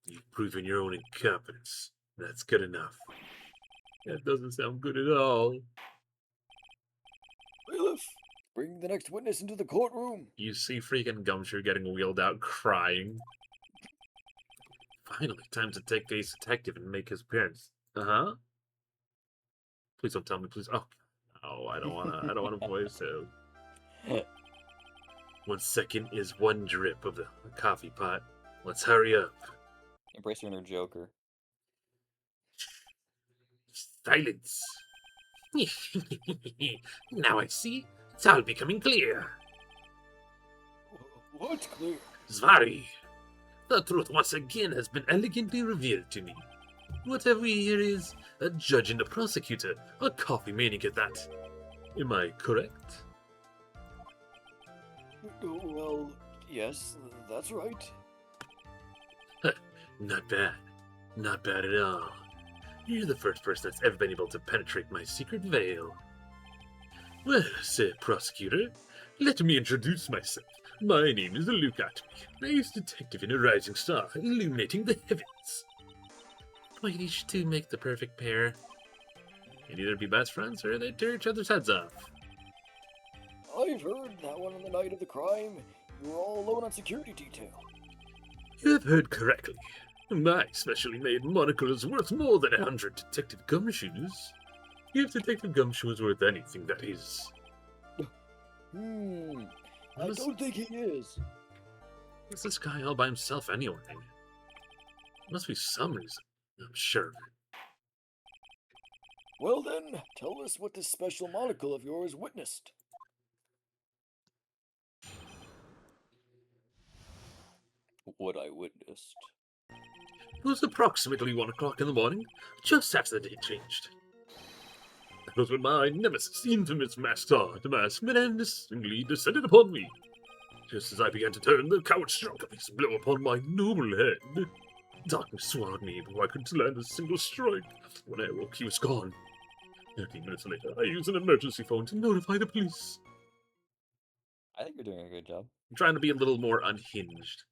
You've proven your own incompetence. That's good enough. That doesn't sound good at all. Bailiff, bring the next witness into the courtroom. You see freaking Gumshoe getting wheeled out crying. Finally, time to take Ace Detective and make his appearance. Uh-huh. Please don't tell me, please. Oh, no, I don't wanna voice it. 1 second is one drip of the coffee pot. Let's hurry up. Embrace your inner Joker. Silence. Now I see. It's all becoming clear. What's clear? Zvari, The truth once again has been elegantly revealed to me. What have we here is a judge and a prosecutor, a coffee maniac at that. Am I correct? Well, yes, that's right. Not bad. Not bad at all. You're the first person that's ever been able to penetrate my secret veil. Well, sir prosecutor, let me introduce myself. My name is Luke Atby. I was detective in a rising star, illuminating the heavens. Why, these two make the perfect pair. They'd either be best friends or they'd tear each other's heads off. I've heard that one on the night of the crime, you were all alone on security detail. You have heard correctly. My specially made monocle is worth more than 100 Detective Gumshoes. If Detective Gumshoe is worth anything, that is. I don't think he is. What's this guy all by himself anyway? Must be some reason, I'm sure. Well then, tell us what this special monocle of yours witnessed. What I witnessed. It was approximately 1 o'clock in the morning, just after the day changed. That was when my nemesis, the infamous masked star, Demask, menacingly descended upon me. Just as I began to turn, the coward struck a piece of blow upon my noble head. Darkness swallowed me before I could land a single strike. When I awoke, he was gone. 13 minutes later, I used an emergency phone to notify the police. I think you're doing a good job. I'm trying to be a little more unhinged.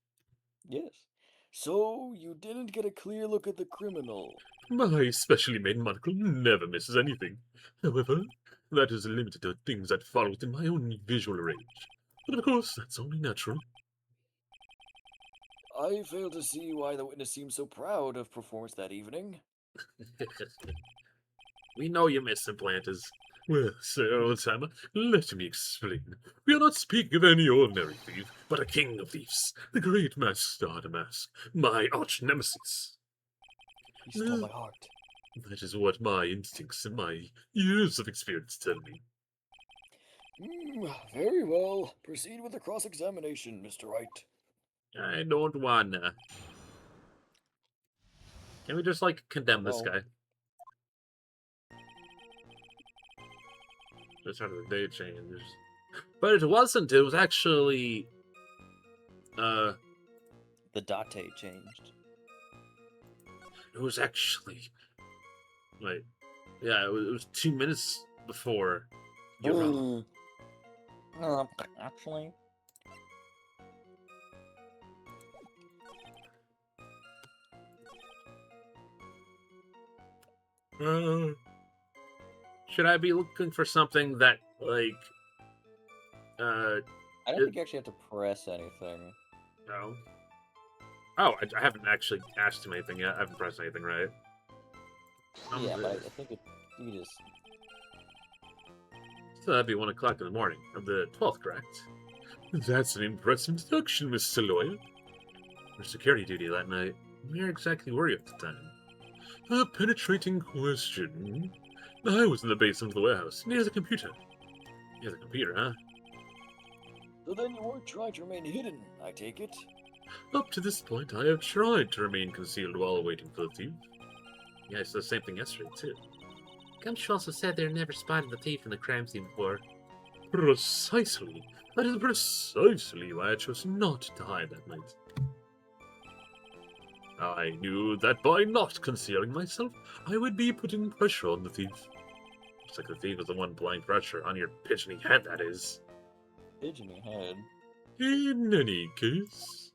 Yes. So, you didn't get a clear look at the criminal. My specially made monocle never misses anything. However, that is limited to things that fall within my own visual range. But of course, that's only natural. I fail to see why the witness seems so proud of performance that evening. We know you miss implanters. Well, sir, old-timer, let me explain. We are not speaking of any ordinary thief, but a king of thieves, the great masked star Demask, my arch-nemesis. You stole my heart. That is what my instincts and my years of experience tell me. Very well. Proceed with the cross-examination, Mr. Wright. I don't wanna. Can we just, like, condemn this No. guy? Just how the day changed. But it wasn't, it was actually... The date changed. It was actually... Wait. Yeah, it was 2 minutes before. You're wrong. Actually. Should I be looking for something that, like... I don't think you actually have to press anything. No. Oh, I haven't actually asked him anything yet. I haven't pressed anything, right? Yeah, but I think you just... So that'd be 1 o'clock in the morning of the 12th, correct? That's an impressive introduction, Mr. Lawyer. For security duty that night, where exactly were you at the time? A penetrating question. I was in the basement of the warehouse, near the computer. Near the computer, huh? So then you weren't trying to remain hidden, I take it? Up to this point, I have tried to remain concealed while waiting for the thief. Yeah, I said the same thing yesterday, too. Gumshoe also said they never spotted the thief in the crime scene before. Precisely. That is precisely why I chose not to hide that night. I knew that by not concealing myself, I would be putting pressure on the thief. Looks like the thief was the one applying pressure on your pigeony head, that is. Pigeony head. In any case...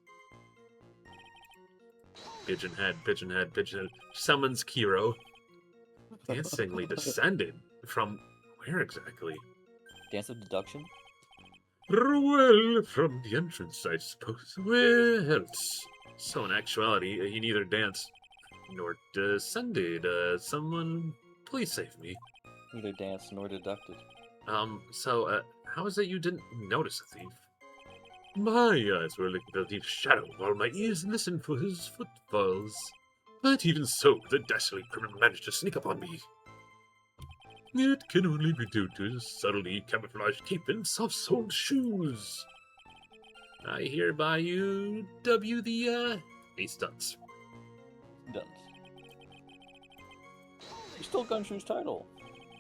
Pigeon head, pigeon head, pigeon head. Summons Kiro. Dancingly descended. From where exactly? Dance of deduction? Well, from the entrance, I suppose. Where else? So in actuality, he neither danced nor descended. Someone, please save me. Neither danced nor deducted. So, how is it you didn't notice a thief? My eyes were looking for the thief's shadow, while my ears listened for his footfalls. But even so, the dastardly criminal managed to sneak upon me. It can only be due to his subtly camouflaged cape and soft-soled shoes. I hereby UW the Ace Duns. Done. You stole Gunshoe's title.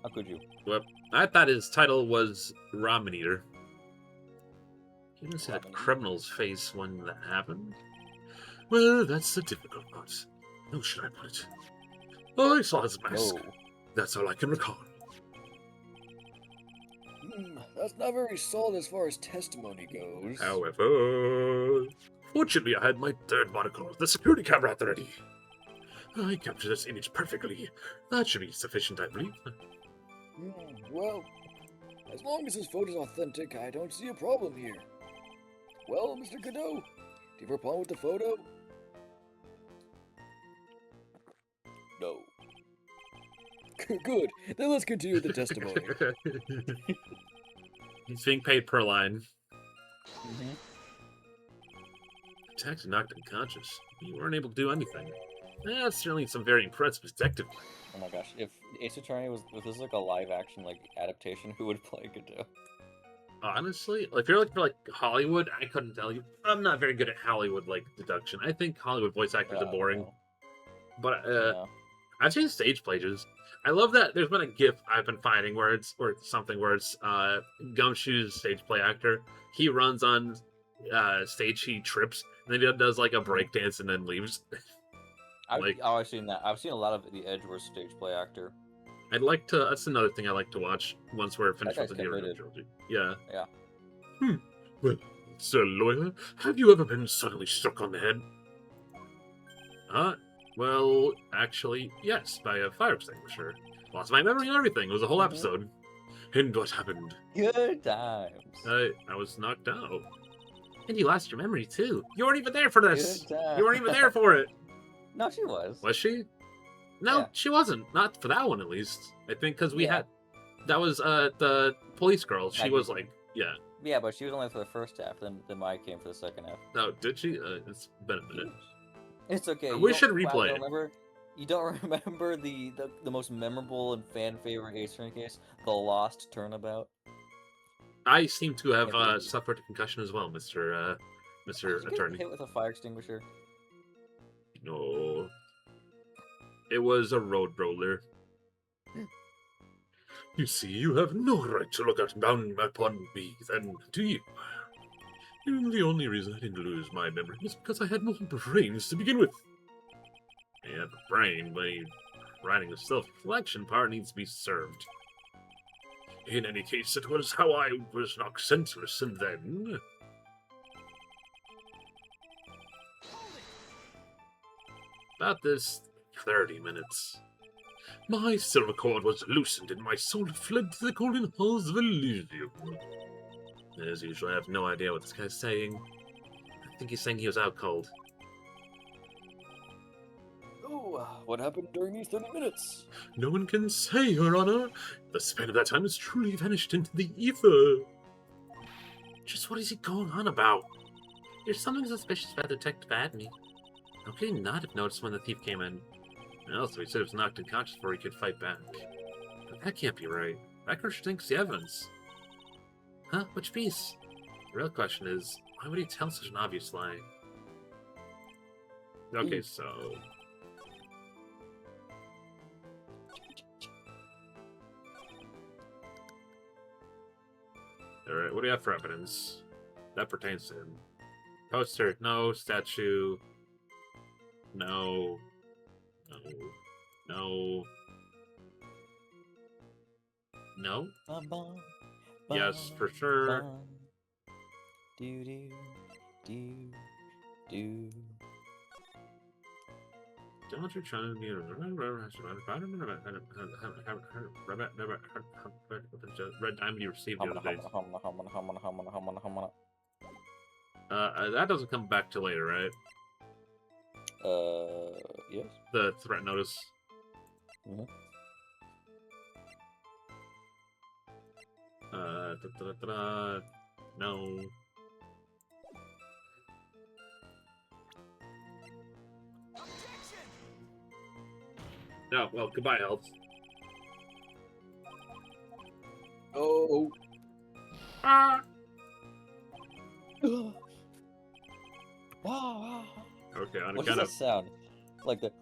How could you? Well, I thought his title was Ramen Eater. You didn't see that Ramen Eater? criminal's face when that happened? Well, that's the difficult part. How should I put it? I saw his mask. No. That's all I can recall. That's not very solid as far as testimony goes. However, fortunately, I had my third monocle, the security camera, at the ready. I captured this image perfectly. That should be sufficient, I believe. Well, as long as his photo's authentic, I don't see a problem here. Well, Mr. Godot, do you have a problem with the photo? No. Good. Then let's continue with the testimony. He's being paid per line. Mm-hmm. Attacked and knocked unconscious. You weren't able to do anything. That's certainly some very impressive detective. Oh my gosh, if Ace Attorney was, if this was like a live action like adaptation, who would play Godot? Honestly, if you're looking for like Hollywood, I couldn't tell you. I'm not very good at Hollywood like deduction. I think Hollywood voice actors are boring. No. But Yeah. I've seen stage plays. I love that there's been a GIF I've been finding where it's Gumshoe's stage play actor. He runs on stage, he trips, and then he does like a break dance and then leaves. I've seen that. I've seen a lot of the Edgeworth stage play actor. I'd like to. That's another thing I like to watch once we're finished That with the guy's original committed. trilogy. Yeah. Yeah. Well, sir lawyer, have you ever been suddenly struck on the head? Well, actually, yes, by a fire extinguisher. Lost my memory and everything. It was a whole Mhm. episode. And what happened? Good times. I was knocked out. And you lost your memory too. You weren't even there for this. Good times. You weren't even there for it. No, she was. Was she? No, Yeah. she wasn't. Not for that one, at least. I think because we Yeah. had. That was the police girl. She Maggie. was like, yeah. Yeah, but she was only for the first half. Then Maya came for the second half. No, did she? It's been a minute. It's okay. We you should don't- wow, replay you it. don't remember? You don't remember the most memorable and fan favorite Ace Attorney case, the Lost Turnabout? I seem to have Yeah, we- suffered a concussion as well, Mr. Did you get Attorney. hit with a fire extinguisher? No. It was a road roller. You see, you have no right to look out down upon me, then, do you? And the only reason I didn't lose my memory was because I had no brains to begin with. I have a brain, but writing the self-reflection part needs to be served. In any case, it was how I was knocked senseless, and then... About this 30 minutes. My silver cord was loosened and my soul fled to the golden halls of Elysium. As usual, I have no idea what this guy's saying. I think he's saying he was out cold. Oh, what happened during these 30 minutes? No one can say, Your Honor. The span of that time has truly vanished into the ether. Just what is he going on about? There's something suspicious about Detective Adney. How could he not have noticed when the thief came in? Also, he said he was knocked unconscious before he could fight back. But that can't be right. That contradicts the evidence. Huh? Which piece? The real question is, why would he tell such an obvious lie? Okay, so... Alright, what do you have for evidence? That pertains to him. Poster, no. Statue, no. No. No. No? Bum, bum, Yes, bum, for sure. bum. Do do do do. Don't you try to be red diamond you received the other day. That doesn't come back till later, right? Yes. The threat notice. Mhm. No. No, well, goodbye, health. Oh. Ah! Wow. Okay, on What account does of... that sound? Like the.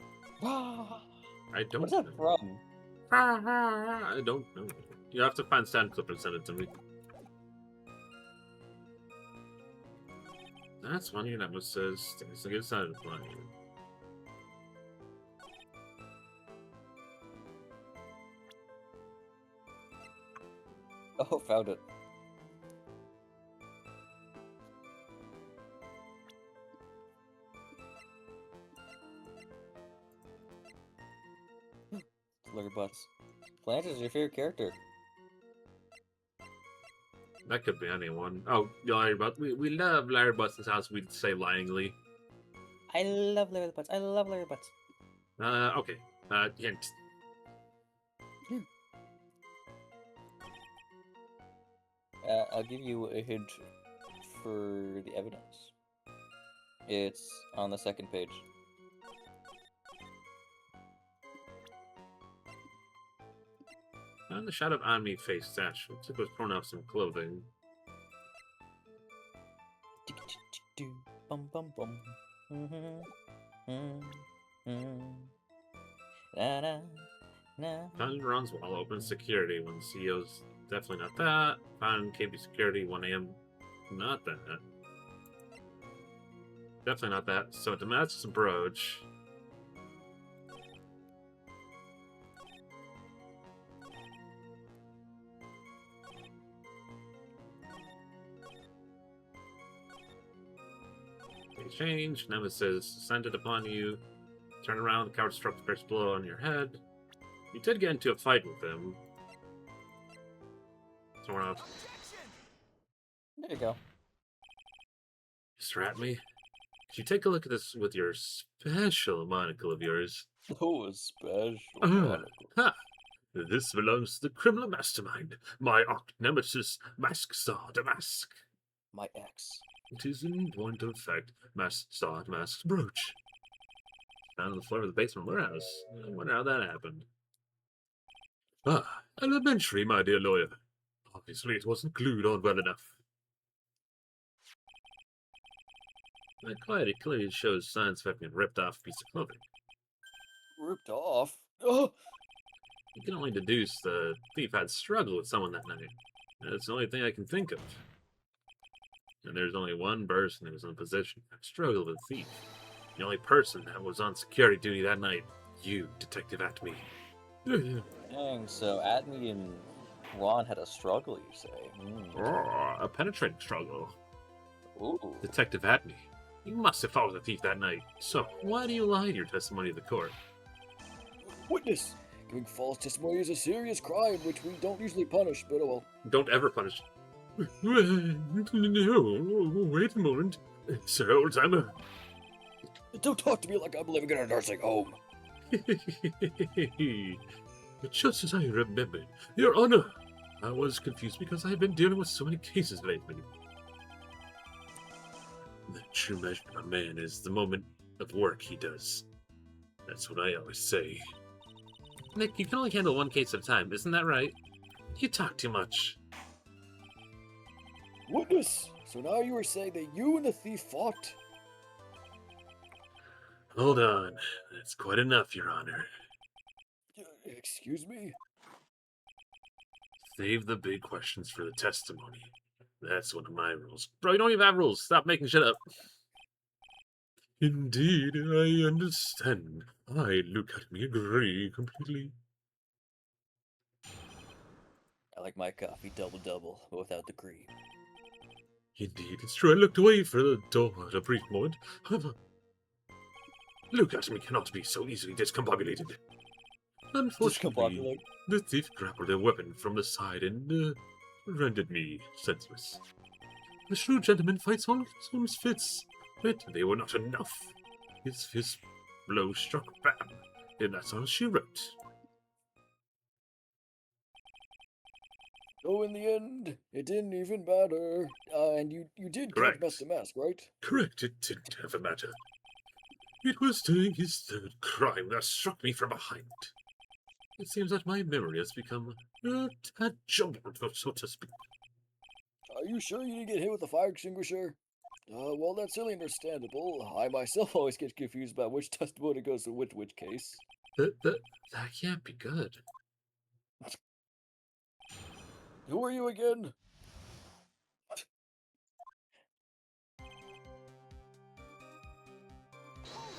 Ah! I don't What's that know. from? I don't know. You have to find sound clip and send it to me. That's funny, Nemesis. It's a good sound to play. Oh, found it. Larry Butts. Blanche is your favorite character. That could be anyone. Oh, Larry Butts. We love Larry Butts' house, we'd say lyingly. I love Larry Butts. I love Larry Butts. Okay. Hint. I'll give you a hint for the evidence. It's on the second page. On the shot of on me face stash. Looks like it was thrown off some clothing. Bum bum bum. Na na na. Found runs while open security when CEO's definitely not that. Found KB security 1 AM. Not that. Definitely not that. So Demask's brooch. Change. Nemesis sent it upon you. Turn around, the coward struck the first blow on your head. You did get into a fight with him. Someone else. There you go. Mr. At me. Could you take a look at this with your special monocle of yours? Oh, a special Ah, ha! This belongs to the criminal mastermind, my nemesis, Mask Star Demask. My ex. It is in point of fact Mask Star Demask's brooch. Found on the floor of the basement warehouse. I wonder how that happened. Ah, elementary, my dear lawyer. Obviously, it wasn't glued on well enough. That clearly shows signs of having a ripped off piece of clothing. Ripped off? Oh! You can only deduce the thief had struggled with someone that night. That's the only thing I can think of. And there's only one person who was in a position to struggle with a thief. The only person that was on security duty that night. You, Detective Atme. Dang, so Atme and Ron had a struggle, you say? A penetrating struggle. Ooh. Detective Atme, you must have followed the thief that night. So, why do you lie to your testimony to the court? Witness! Giving false testimony is a serious crime which we don't usually punish, but oh well. Don't ever punish. No, wait a moment. Sir Oldtimer. Don't talk to me like I'm living in a nursing home. Just as I remembered, Your Honor, I was confused because I have been dealing with so many cases lately. The true measure of a man is the moment of work he does. That's what I always say. Nick, you can only handle one case at a time, isn't that right? You talk too much. Witness! So now you are saying that you and the thief fought? Hold on. That's quite enough, Your Honor. Excuse me? Save the big questions for the testimony. That's one of my rules. Bro, you don't even have rules. Stop making shit up. Indeed, I understand. I look at me agree completely. I like my coffee double, but without the cream. Indeed, it's true. I looked away for the door at a brief moment. However, look at me cannot be so easily discombobulated. Unfortunately, the thief grappled a weapon from the side and rendered me senseless. The shrewd gentleman fights on his own fits, but they were not enough. His fist blow struck bam, and that's all she wrote. So in the end, it didn't even matter. And you did Correct. catch Mr. Mask, right? Correct, it didn't have a matter. It was doing his third crime that struck me from behind. It seems that my memory has become a tad jumbled, so to speak. Are you sure you didn't get hit with a fire extinguisher? Well, that's certainly understandable. I myself always get confused about which testimony goes to which case. That can't be good. Who are you again?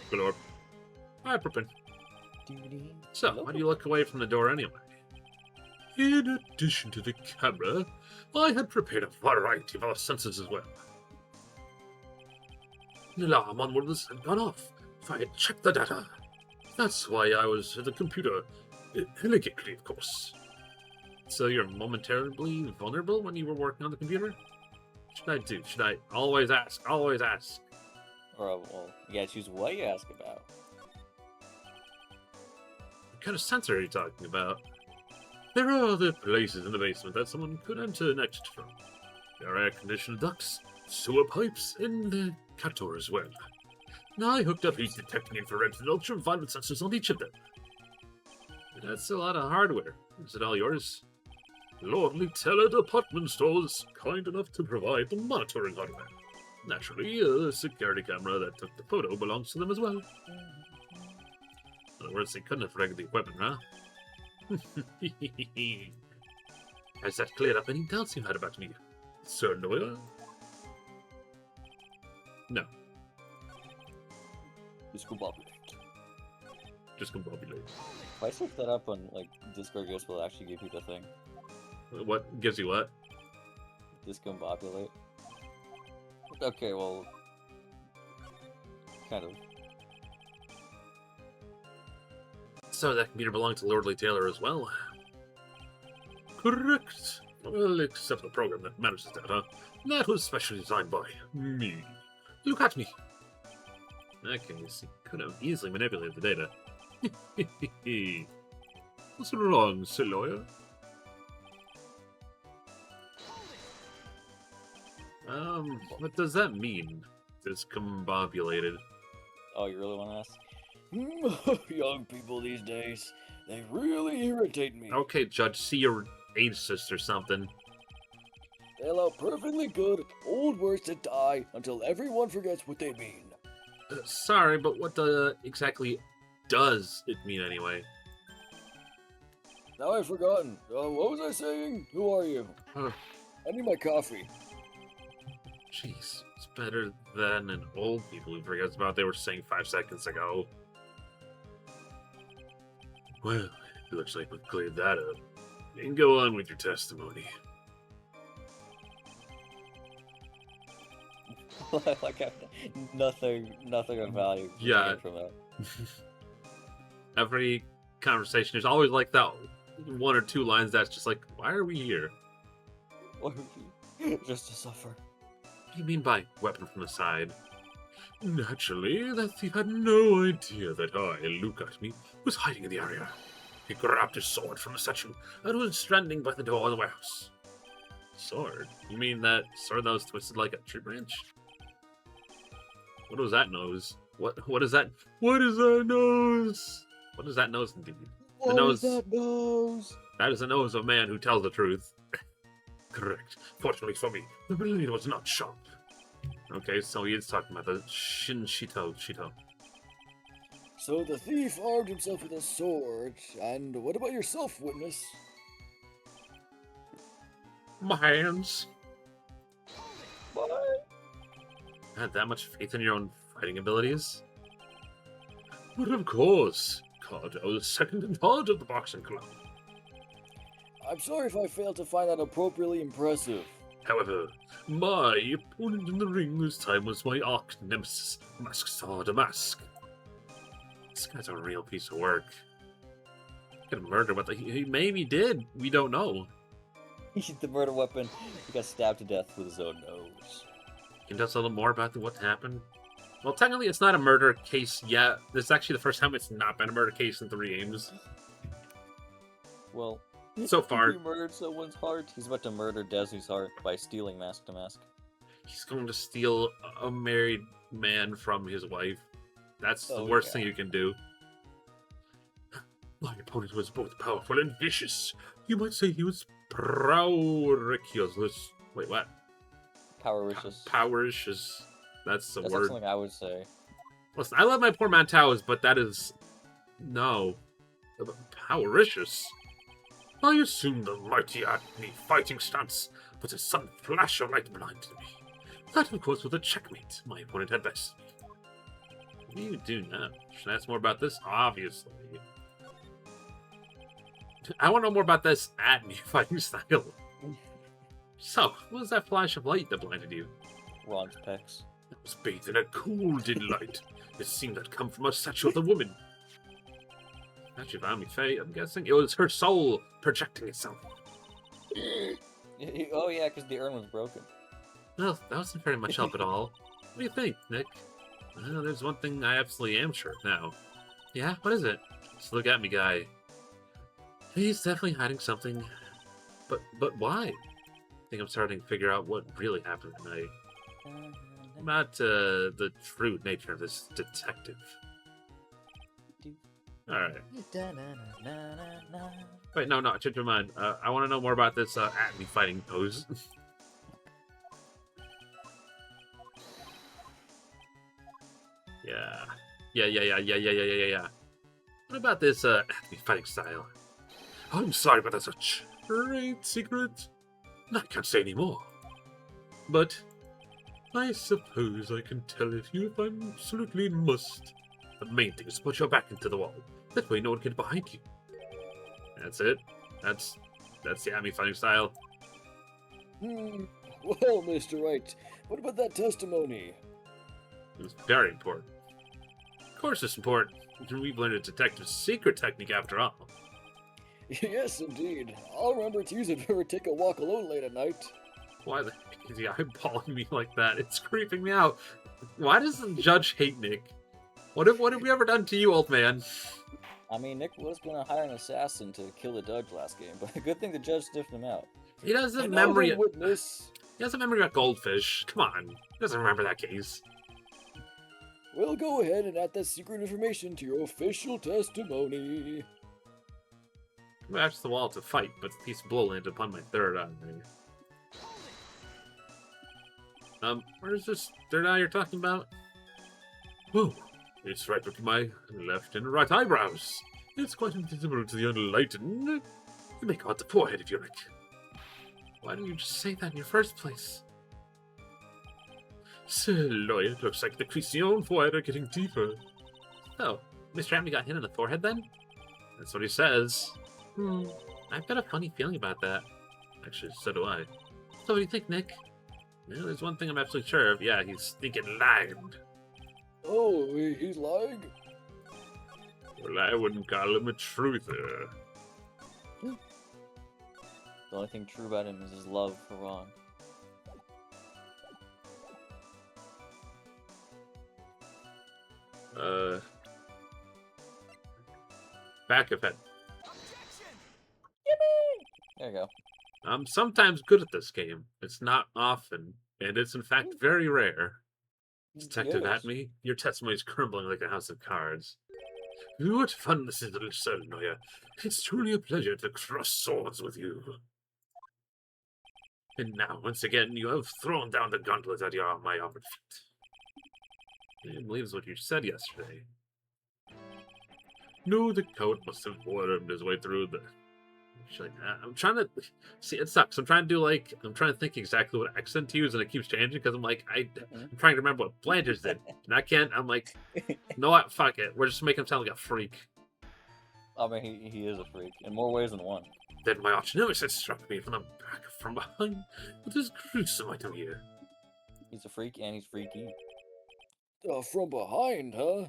Good lord. Alright, Propin. Doody. So, Hello? why do you look away from the door anyway? In addition to the camera, I had prepared a variety of other sensors as well. The alarm on one of them had gone off if I had checked the data. That's why I was at the computer. Illegally, of course. So you're momentarily vulnerable when you were working on the computer? What should I do? Should I always ask? Always ask. Or, well, you gotta choose what you ask about. What kind of sensor are you talking about? There are other places in the basement that someone could enter an exit from. There are air-conditioned ducts, sewer pipes, and the cat door as well. Now I hooked up heat detecting infrared and ultraviolet sensors on each of them. That's a lot of hardware. Is it all yours? Lordly Teller Department Store is kind enough to provide the monitoring hardware. Naturally, the security camera that took the photo belongs to them as well. In other words, they couldn't have rigged the equipment, huh? Has that cleared up any doubts you had about me, Sir Noah? No, Discombobulate. just combobulate. If I search that up on, like, Discord, I guess will actually give you the thing. What gives you what? Discombobulate. Okay, well... Kind of. So that computer belonged to Lordly Taylor as well? Correct. Well, except the program that manages that, huh? That was specially designed by me. Look at me. Okay, so you could have easily manipulated the data. What's wrong, Sir Lawyer? What does that mean? Discombobulated. Oh, you really want to ask? Young people these days, they really irritate me. Okay, Judge, see your ageist or something. They allow perfectly good old words to die until everyone forgets what they mean. Sorry, but what exactly does it mean anyway? Now I've forgotten. What was I saying? Who are you? Uh, I need my coffee. Jeez, it's better than an old people who forgets about what they were saying 5 seconds ago. Well, it looks like we've cleared that up. You can go on with your testimony. Like, nothing of value Yeah. came from that. Every conversation, there's always like that one or two lines that's just like, why are we here? Just to suffer. What do you mean by weapon from the side? Naturally, that thief had no idea that I, Luke at me, was hiding in the area. He grabbed his sword from the statue and was standing by the door of the warehouse. Sword? You mean that sword that was twisted like a tree branch? What was that nose? What is that? What is that nose? What is that nose indeed? What nose- is that nose? That is the nose of a man who tells the truth. Correct. Fortunately for me, the blade was not sharp. Okay, so he is talking about the Shito. So the thief armed himself with a sword, and what about yourself, witness? My hands. What? Had that much faith in your own fighting abilities? But of course, God, I was second in charge of the boxing club. I'm sorry if I failed to find that appropriately impressive. However, my opponent in the ring this time was my arch nemesis, Demask. This guy's a real piece of work. He could have murdered what he maybe did. We don't know. The murder weapon. He got stabbed to death with his own nose. Can you tell us a little more about what happened? Well, technically, it's not a murder case yet. This is actually the first time it's not been a murder case in 3 games. Well, So far. he murdered someone's heart. He's about to murder Desu's heart by stealing Mask to Mask. He's going to steal a married man from his wife. That's the Oh, worst yeah. thing you can do. My opponent was both powerful and vicious. You might say he was prowricious. Wait, what? Power wishes. Powericious. That's the That's word. not something I would say. Listen, I love my portmanteaus, but that is... No. Powericious. I assumed the mighty Acme fighting stance, but a sudden flash of light blinded me. That, of course, was a checkmate. My opponent had bested me. What do you do now? Should I ask more about this? Obviously. I want to know more about this Acme fighting style. So, what was that flash of light that blinded you? Ron's pecs. I was bathed in a cool light. It seemed to come from a statue of the woman. Statue of Ami Faye, I'm guessing. It was her soul projecting itself. Oh yeah, because the urn was broken. Well, that wasn't very much help at all. What do you think, Nick? Well, there's one thing I absolutely am sure of now. Yeah, what is it? Just look at me, guy. He's definitely hiding something. But why? I think I'm starting to figure out what really happened tonight. About the true nature of this detective. Alright. Wait, no, change your mind. I want to know more about this Acme fighting pose. Yeah. What about this Acme fighting style? I'm sorry, but that's a trade secret. I can't say any more. But I suppose I can tell it you if I absolutely must. The main thing is to put your back into the wall. That way no one can get behind you. That's it. That's the Acme fighting style. Well, Mr. Wright, what about that testimony? It's very important. Of course it's important. We've learned a detective's secret technique after all. Yes, indeed. I'll remember to use it if I ever take a walk alone late at night. Why the heck is he eyeballing me like that? It's creeping me out. Why does the judge hate Nick? What have we ever done to you, old man? I mean, Nick was gonna hire an assassin to kill the judge last game, but good thing the judge sniffed him out. He doesn't And memory. now the witness. He has a memory about goldfish. Come on, he doesn't remember that case. Well, go ahead and add that secret information to your official testimony. I matched the wall to fight, but the piece of blow landed upon my third eye. Where's this third eye you're talking about? Oh, it's right between my left and right eyebrows. It's quite invisible to the unenlightened. You may call it the forehead if you like. Why didn't you just say that in your first place? So, lawyer, it looks like the creases in your own forehead are getting deeper. Oh, Mr. Amney got hit in the forehead then? That's what he says. I've got a funny feeling about that. Actually, so do I. So what do you think, Nick? Well, there's one thing I'm absolutely sure of. Yeah, he's thinking lied. Oh, he's lying? Well, I wouldn't call him a truther. The only thing true about him is his love for Ron. Back of head. There you go. I'm sometimes good at this game. It's not often, and it's in fact very rare. Detective Yes. Atme, your testimony is crumbling like a house of cards. What fun this is, little Lawyer. It's truly a pleasure to cross swords with you. And now, once again, you have thrown down the gauntlet at my armored feet. I believe what you said yesterday. No, the coward must have wormed his way through the... I'm trying to... See, it sucks. I'm trying to think exactly what accent to use, and it keeps changing, because I'm like, I'm trying to remember what Blanders did. And I can't, I'm like, you know what, fuck it. We're just making him sound like a freak. I mean, he is a freak, in more ways than one. Then my arch nemesis struck me from the back, from behind, with his gruesome item here. He's a freak, and he's freaky. From behind, huh?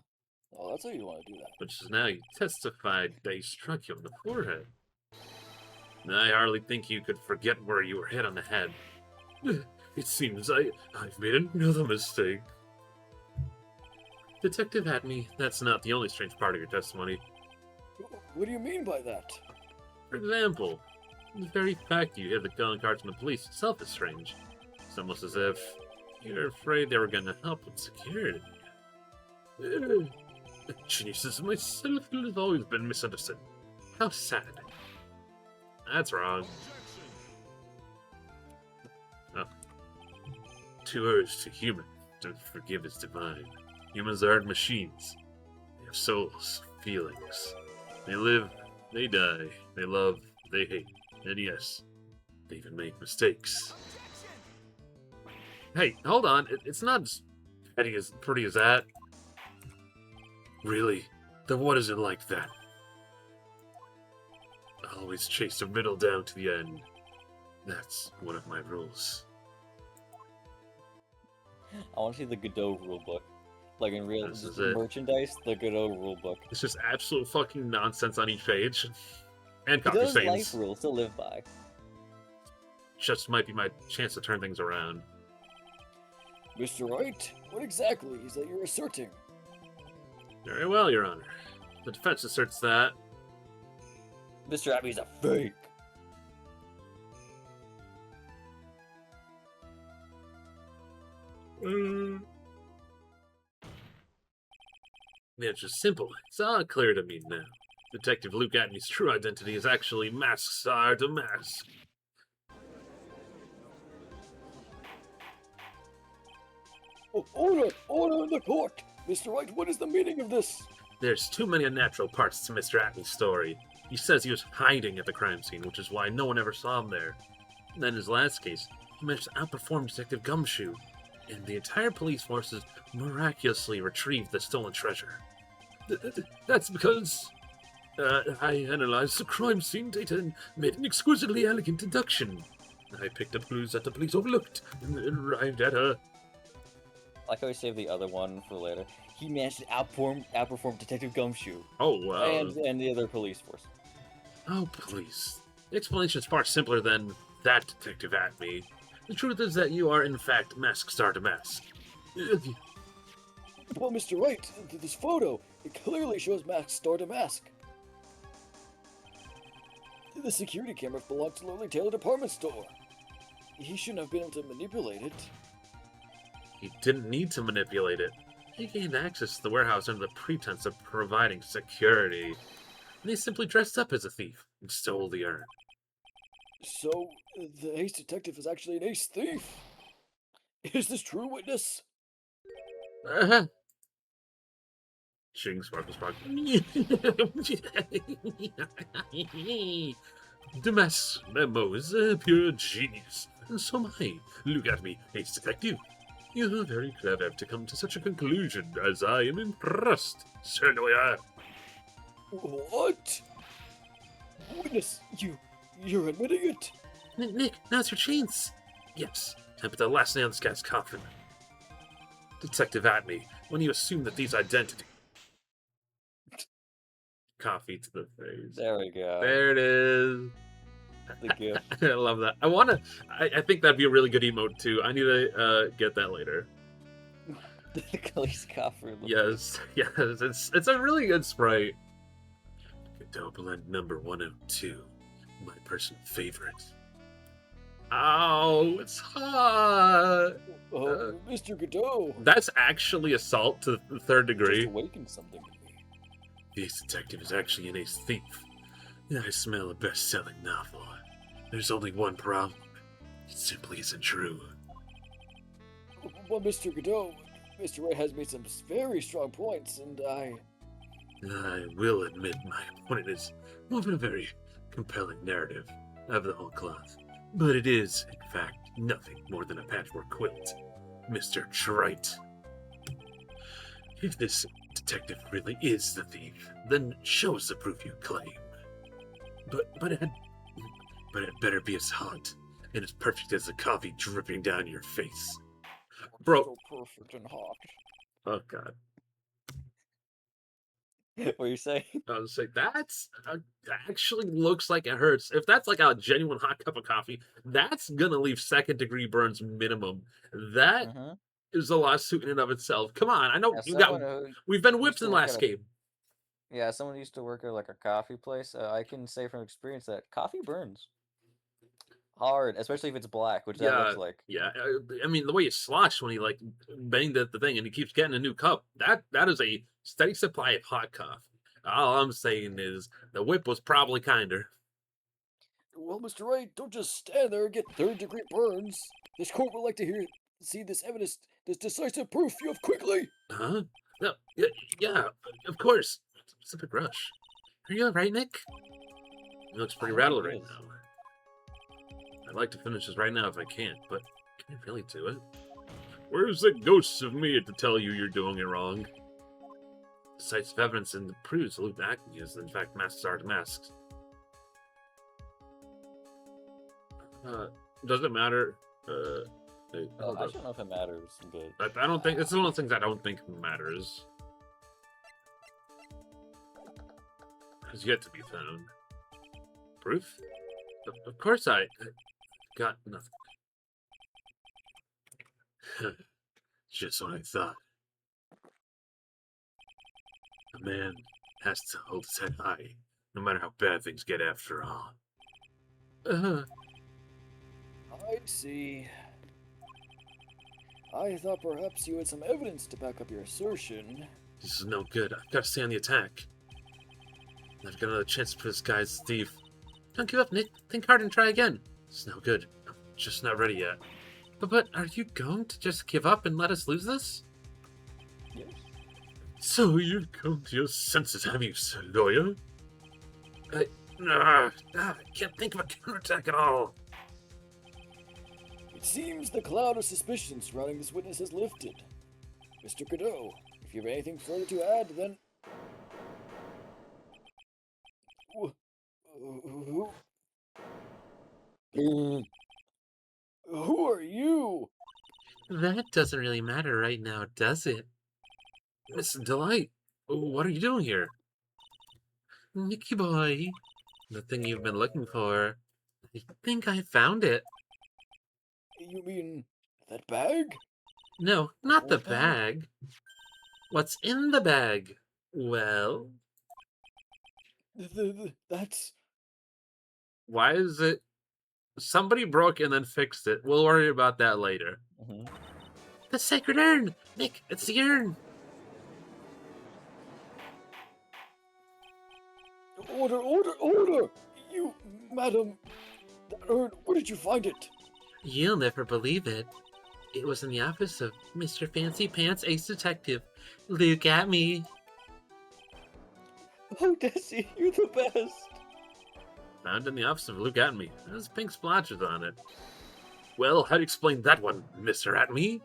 Oh, that's how you want to do that. But just now you testified that he struck you on the forehead. I hardly think you could forget where you were hit on the head. It seems I've made another mistake. Detective Atme, that's not the only strange part of your testimony. What do you mean by that? For example, the very fact you hid the calling cards from the police itself is strange. It's almost as if you're afraid they were going to help with security. Geniuses myself have always been misunderstood. How sad. That's wrong. Oh. 2 O's to human. To forgive is divine. Humans aren't machines. They have souls, feelings. They live, they die, they love, they hate. And yes, they even make mistakes. Hey, hold on. It's not as pretty as that. Really? Then what is it like that? I always chase the middle down to the end. That's one of my rules. I want to see the Godot rulebook. Like in real This is it. merchandise, the Godot rulebook. It's just absolute fucking nonsense on each page. And copy Godot's life stains. rules to live by. Just might be my chance to turn things around. Mr. Wright, what exactly is that you're asserting? Very well, Your Honor. The defense asserts that Mr. Abby's a fake. the answer's simple. It's all clear to me now. Detective Luke Atney's true identity is actually Masked Demask. Oh, order in the court! Mr. Wright, what is the meaning of this? There's too many unnatural parts to Mr. Atney's story. He says he was hiding at the crime scene, which is why no one ever saw him there. And then his last case, he managed to outperform Detective Gumshoe, and the entire police forces miraculously retrieved the stolen treasure. That's because I analyzed the crime scene data and made an exquisitely elegant deduction. I picked up clues that the police overlooked and arrived at a... I like how we saved the other one for later. He managed to outperform Detective Gumshoe Oh, wow. and the other police force. Oh, please. The explanation's far simpler than that, Detective Atney. The truth is that you are, in fact, Masked Demask. Well, Mr. Wright, this photo, it clearly shows Masked Demask. The security camera belonged to Lily Taylor department store. He shouldn't have been able to manipulate it. He didn't need to manipulate it. He gained access to the warehouse under the pretense of providing security. And he simply dressed up as a thief and stole the urn. So, the ace detective is actually an ace thief? Is this true, witness? Uh-huh. Shing, sparkle, sparkle. Demask's memo is a pure genius, and so am I. Look at me, ace detective. You're very clever to come to such a conclusion, as I am impressed. Certainly I am. What? Witness, you're admitting it? Nick, now's your chance. Yes, I put the last nail in this guy's coffin. Detective Atney, when you assume that these identities... Coffee to the face. There we go. There it is. The gift. I love that. I think that'd be a really good emote too. I need to get that later. The police coffer. Yes, it's a really good sprite. Godot blend number 102, my personal favorite. Ow, it's hot. Mr. Godot. That's actually assault to the third degree. Just awakened something in me. The ace detective is actually an ace thief. I smell a best-selling novel. There's only one problem. It simply isn't true. Well, Mr. Godot, Mr. Wright has made some very strong points, and I will admit my opponent is often a very compelling narrative of the whole cloth. But it is, in fact, nothing more than a patchwork quilt, Mr. Trite. If this detective really is the thief, then show us the proof you claim. But it better be as hot and as perfect as the coffee dripping down your face. Bro. So perfect and hot. Oh, God. What are you saying? I was like, that actually looks like it hurts. If that's like a genuine hot cup of coffee, that's gonna leave second-degree burns minimum. That is a lawsuit in and of itself. Come on, I know we've been whipped in the last game. Yeah, someone used to work at like a coffee place. I can say from experience that coffee burns hard, especially if it's black, which that looks like. Yeah, I mean the way you slosh when he like banged at the thing and he keeps getting a new cup. That is a steady supply of hot coffee. All I'm saying is the whip was probably kinder. Well, Mr. Wright, don't just stand there and get third-degree burns. This court would like to see this evidence this decisive proof you have quickly. Huh? No, yeah, of course. It's a big rush. Are you alright, Nick? He looks pretty rattled right now. I'd like to finish this right now if I can, but can I really do it? Where's the ghosts of me to tell you you're doing it wrong? Decisive evidence and proves Luke Acme is in fact masks are demasked. Does it matter? I don't know if it matters, but I don't think it's one of the things I don't think matters. Has yet to be found. Proof? Of course I got nothing. Just what I thought. A man has to hold his head high, no matter how bad things get after all. I'd see. I thought perhaps you had some evidence to back up your assertion. This is no good. I've got to stay on the attack. I've got another chance for this guy's thief. Don't give up, Nick. Think hard and try again. It's no good. I'm just not ready yet. But are you going to just give up and let us lose this? yes. So you've come to your senses, have you, sir lawyer? I can't think of a counterattack at all. It seems the cloud of suspicion surrounding this witness has lifted. Mr. Cadeau, if you have anything further to add, then... Who are you? That doesn't really matter right now, does it? Miss Delight, what are you doing here? Nicky boy, the thing you've been looking for. I think I found it. You mean that bag? No, not the What bag? bag. What's in the bag? Well, That's... why is it... Somebody broke and then fixed it. We'll worry about that later. Mm-hmm. The sacred urn! Nick, it's the urn! Order! You, madam, that urn, where did you find it? You'll never believe it. It was in the office of Mr. Fancy Pants Ace Detective. Look at me. Oh, Desi, you're the best. Found in the office of Luke Atme. There's pink splotches on it. Well, how do you explain that one, Mr. Atme?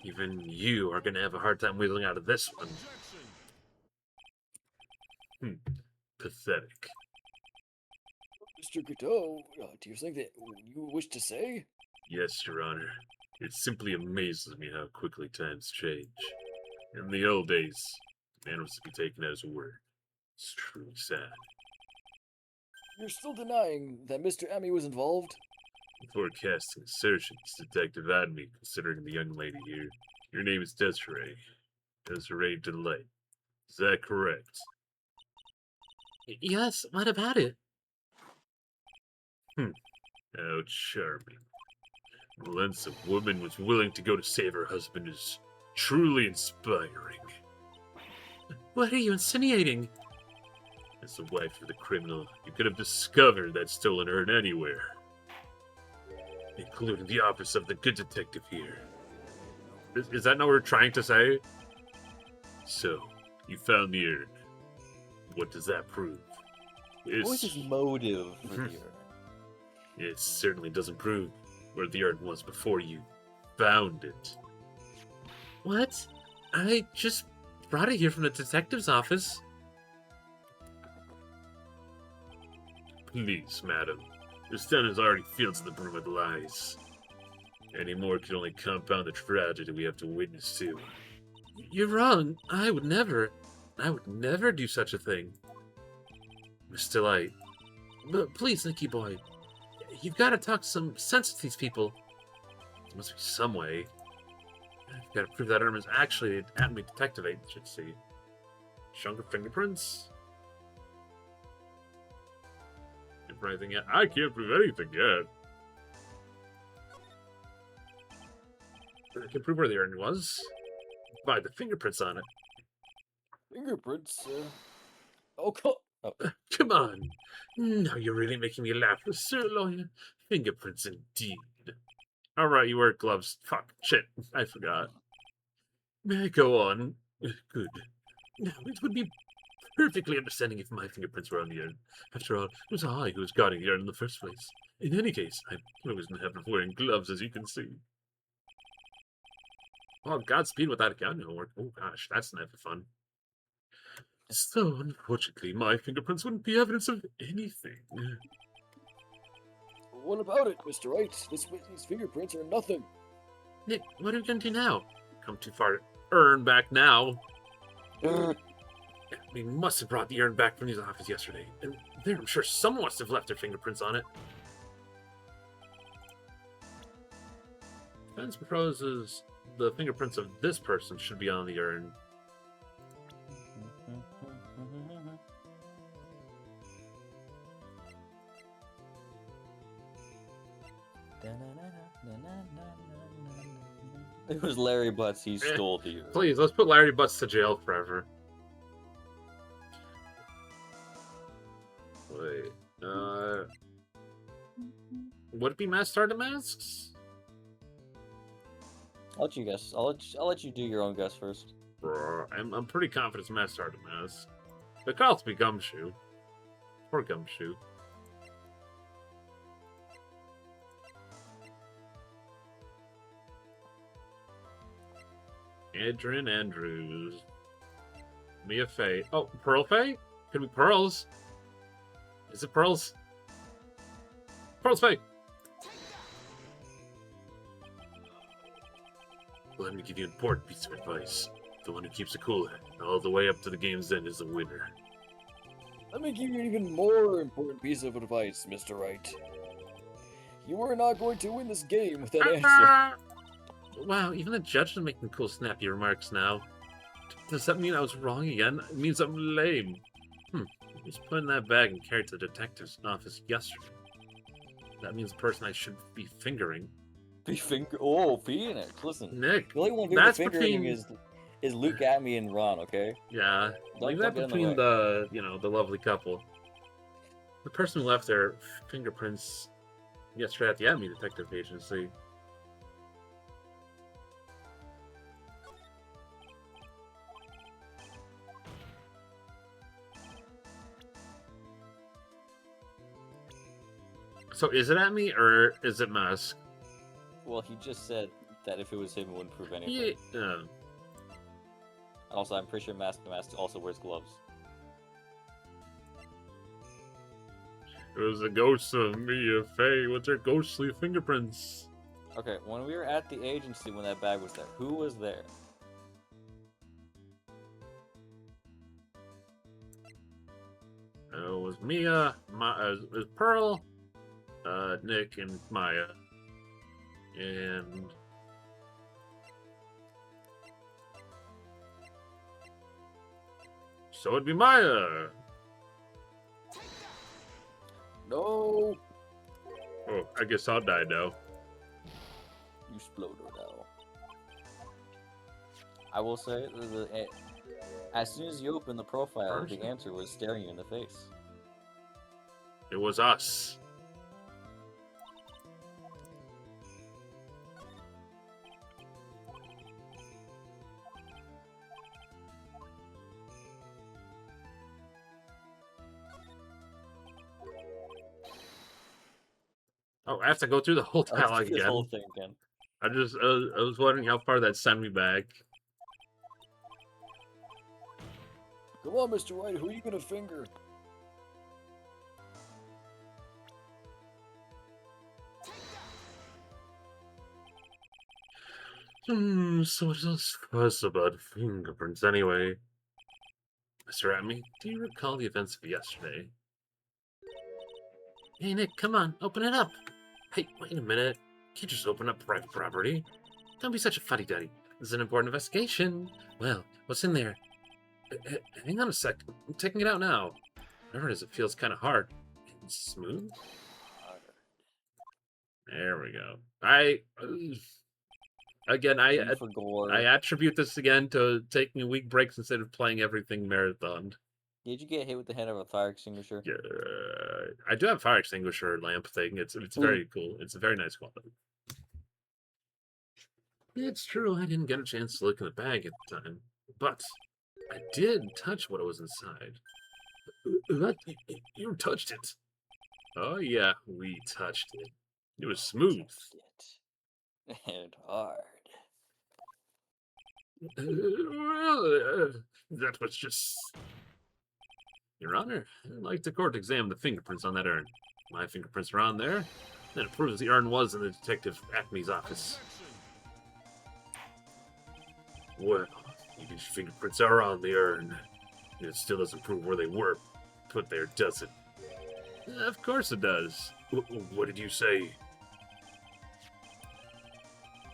Even you are gonna have a hard time wheeling out of this one. Pathetic. Mr. Cadeau, do you think that you wish to say? Yes, Your Honor. It simply amazes me how quickly times change. In the old days, a man was to be taken at his word. It's truly sad. You're still denying that Mr. Emmy was involved? Before casting assertions, Detective Adme, considering the young lady here, your name is Desiree. Desiree Delight. Is that correct? Yes, what about it? How charming. The lengths a woman was willing to go to save her husband is truly inspiring. What are you insinuating? As the wife of the criminal, you could have discovered that stolen urn anywhere, including the office of the good detective here. Is that not what we're trying to say? So, you found the urn. What does that prove? What was his motive for the urn? It certainly doesn't prove where the urn was before you found it. What? I just brought it here from the detective's office. Please, madam. This town is already filled to the brim with lies. Any more could only compound the tragedy we have to witness to. You're wrong. I would never do such a thing. Miss Delight. But please, Nicky boy. You've got to talk some sense to these people. There must be some way. I've got to prove that Irma's actually an Atme detective agency. Chunk of fingerprints? Can't prove anything yet. I can't prove anything yet. I can prove where the urn was. By the fingerprints on it. Fingerprints? Come on. Now you're really making me laugh. Sir lawyer, fingerprints indeed. All right, you wear gloves. Fuck, shit, I forgot. May I go on? Good. Now, it would be perfectly understanding if my fingerprints were on the urn. After all, it was I who was guarding the urn in the first place. In any case, I'm always in the habit of wearing gloves, as you can see. Oh, Godspeed with that gun homework. Oh gosh, that's never fun. So, unfortunately, my fingerprints wouldn't be evidence of anything. What about it, Mr. Wright? These fingerprints are nothing. Nick, what are we gonna do now? Come too far to urn back now. We must have brought the urn back from his office yesterday, and there I'm sure someone must have left their fingerprints on it. Defense proposes the fingerprints of this person should be on the urn. It was Larry Butts. He stole the. Please, let's put Larry Butts to jail forever. Wait, would it be Master Demasks? I'll let you guess. I'll let you do your own guess first. I'm pretty confident it's Master Demask. It could also be Gumshoe. Or Gumshoe. Adrian Andrews. Mia Fey. Oh, Pearl Fey? Could be Pearls. Is it Pearls? Pearls Fey! Let me give you an important piece of advice. The one who keeps a cool head all the way up to the game's end is the winner. Let me give you an even more important piece of advice, Mr. Wright. You are not going to win this game with that answer. Wow, even the judge is making cool, snappy remarks now. Does that mean I was wrong again? It means I'm lame. I was put in that bag and carried to the detective's office yesterday. That means the person I should be fingering. Oh, Phoenix! Listen, Nick, the only one who's that's fingering between... is Luke, Atme, and Ron. Okay. Yeah, leave that get in the between way. the lovely couple. The person who left their fingerprints yesterday at the Atme Detective Agency. So is it Atme or is it Musk? Well, he just said that if it was him, it wouldn't prove anything. Yeah. Also, I'm pretty sure Mask also wears gloves. It was a ghost of Mia Fey with her ghostly fingerprints. Okay, when we were at the agency when that bag was there, who was there? It was Mia, it was Pearl, Nick, and Maya. And... so it'd be Maya! No! Oh, I guess I'll die now. You exploded now. I will say, as soon as you open the profile, the answer was staring you in the face. It was us. Oh, I have to go through the whole dialogue This again. whole thing again. I was wondering how far that sent me back. Come on, Mr. Wright, who are you gonna finger? So what's this fuss about fingerprints anyway? Mr. Atme, do you recall the events of yesterday? Hey Nick, come on, open it up! Hey, wait a minute. Can't just open up private property. Don't be such a fuddy-duddy. This is an important investigation. Well, what's in there? Hang on a sec. I'm taking it out now. Whatever it is, it feels kind of hard. And smooth? There we go. I attribute this again to taking a week breaks instead of playing everything marathon. Did you get hit with the head of a fire extinguisher? Yeah, I do have fire extinguisher lamp thing. It's very cool. It's a very nice quality. It's true, I didn't get a chance to look in the bag at the time, but I did touch what was inside. What? You touched it? Oh yeah, we touched it. It was smooth. Touched it. And hard. That was just... Your Honor, I'd like the court to examine the fingerprints on that urn. My fingerprints are on there, and it proves the urn was in the Detective Acme's office. Well, these fingerprints are on the urn. It still doesn't prove where they were put there, does it? Of course it does. What did you say?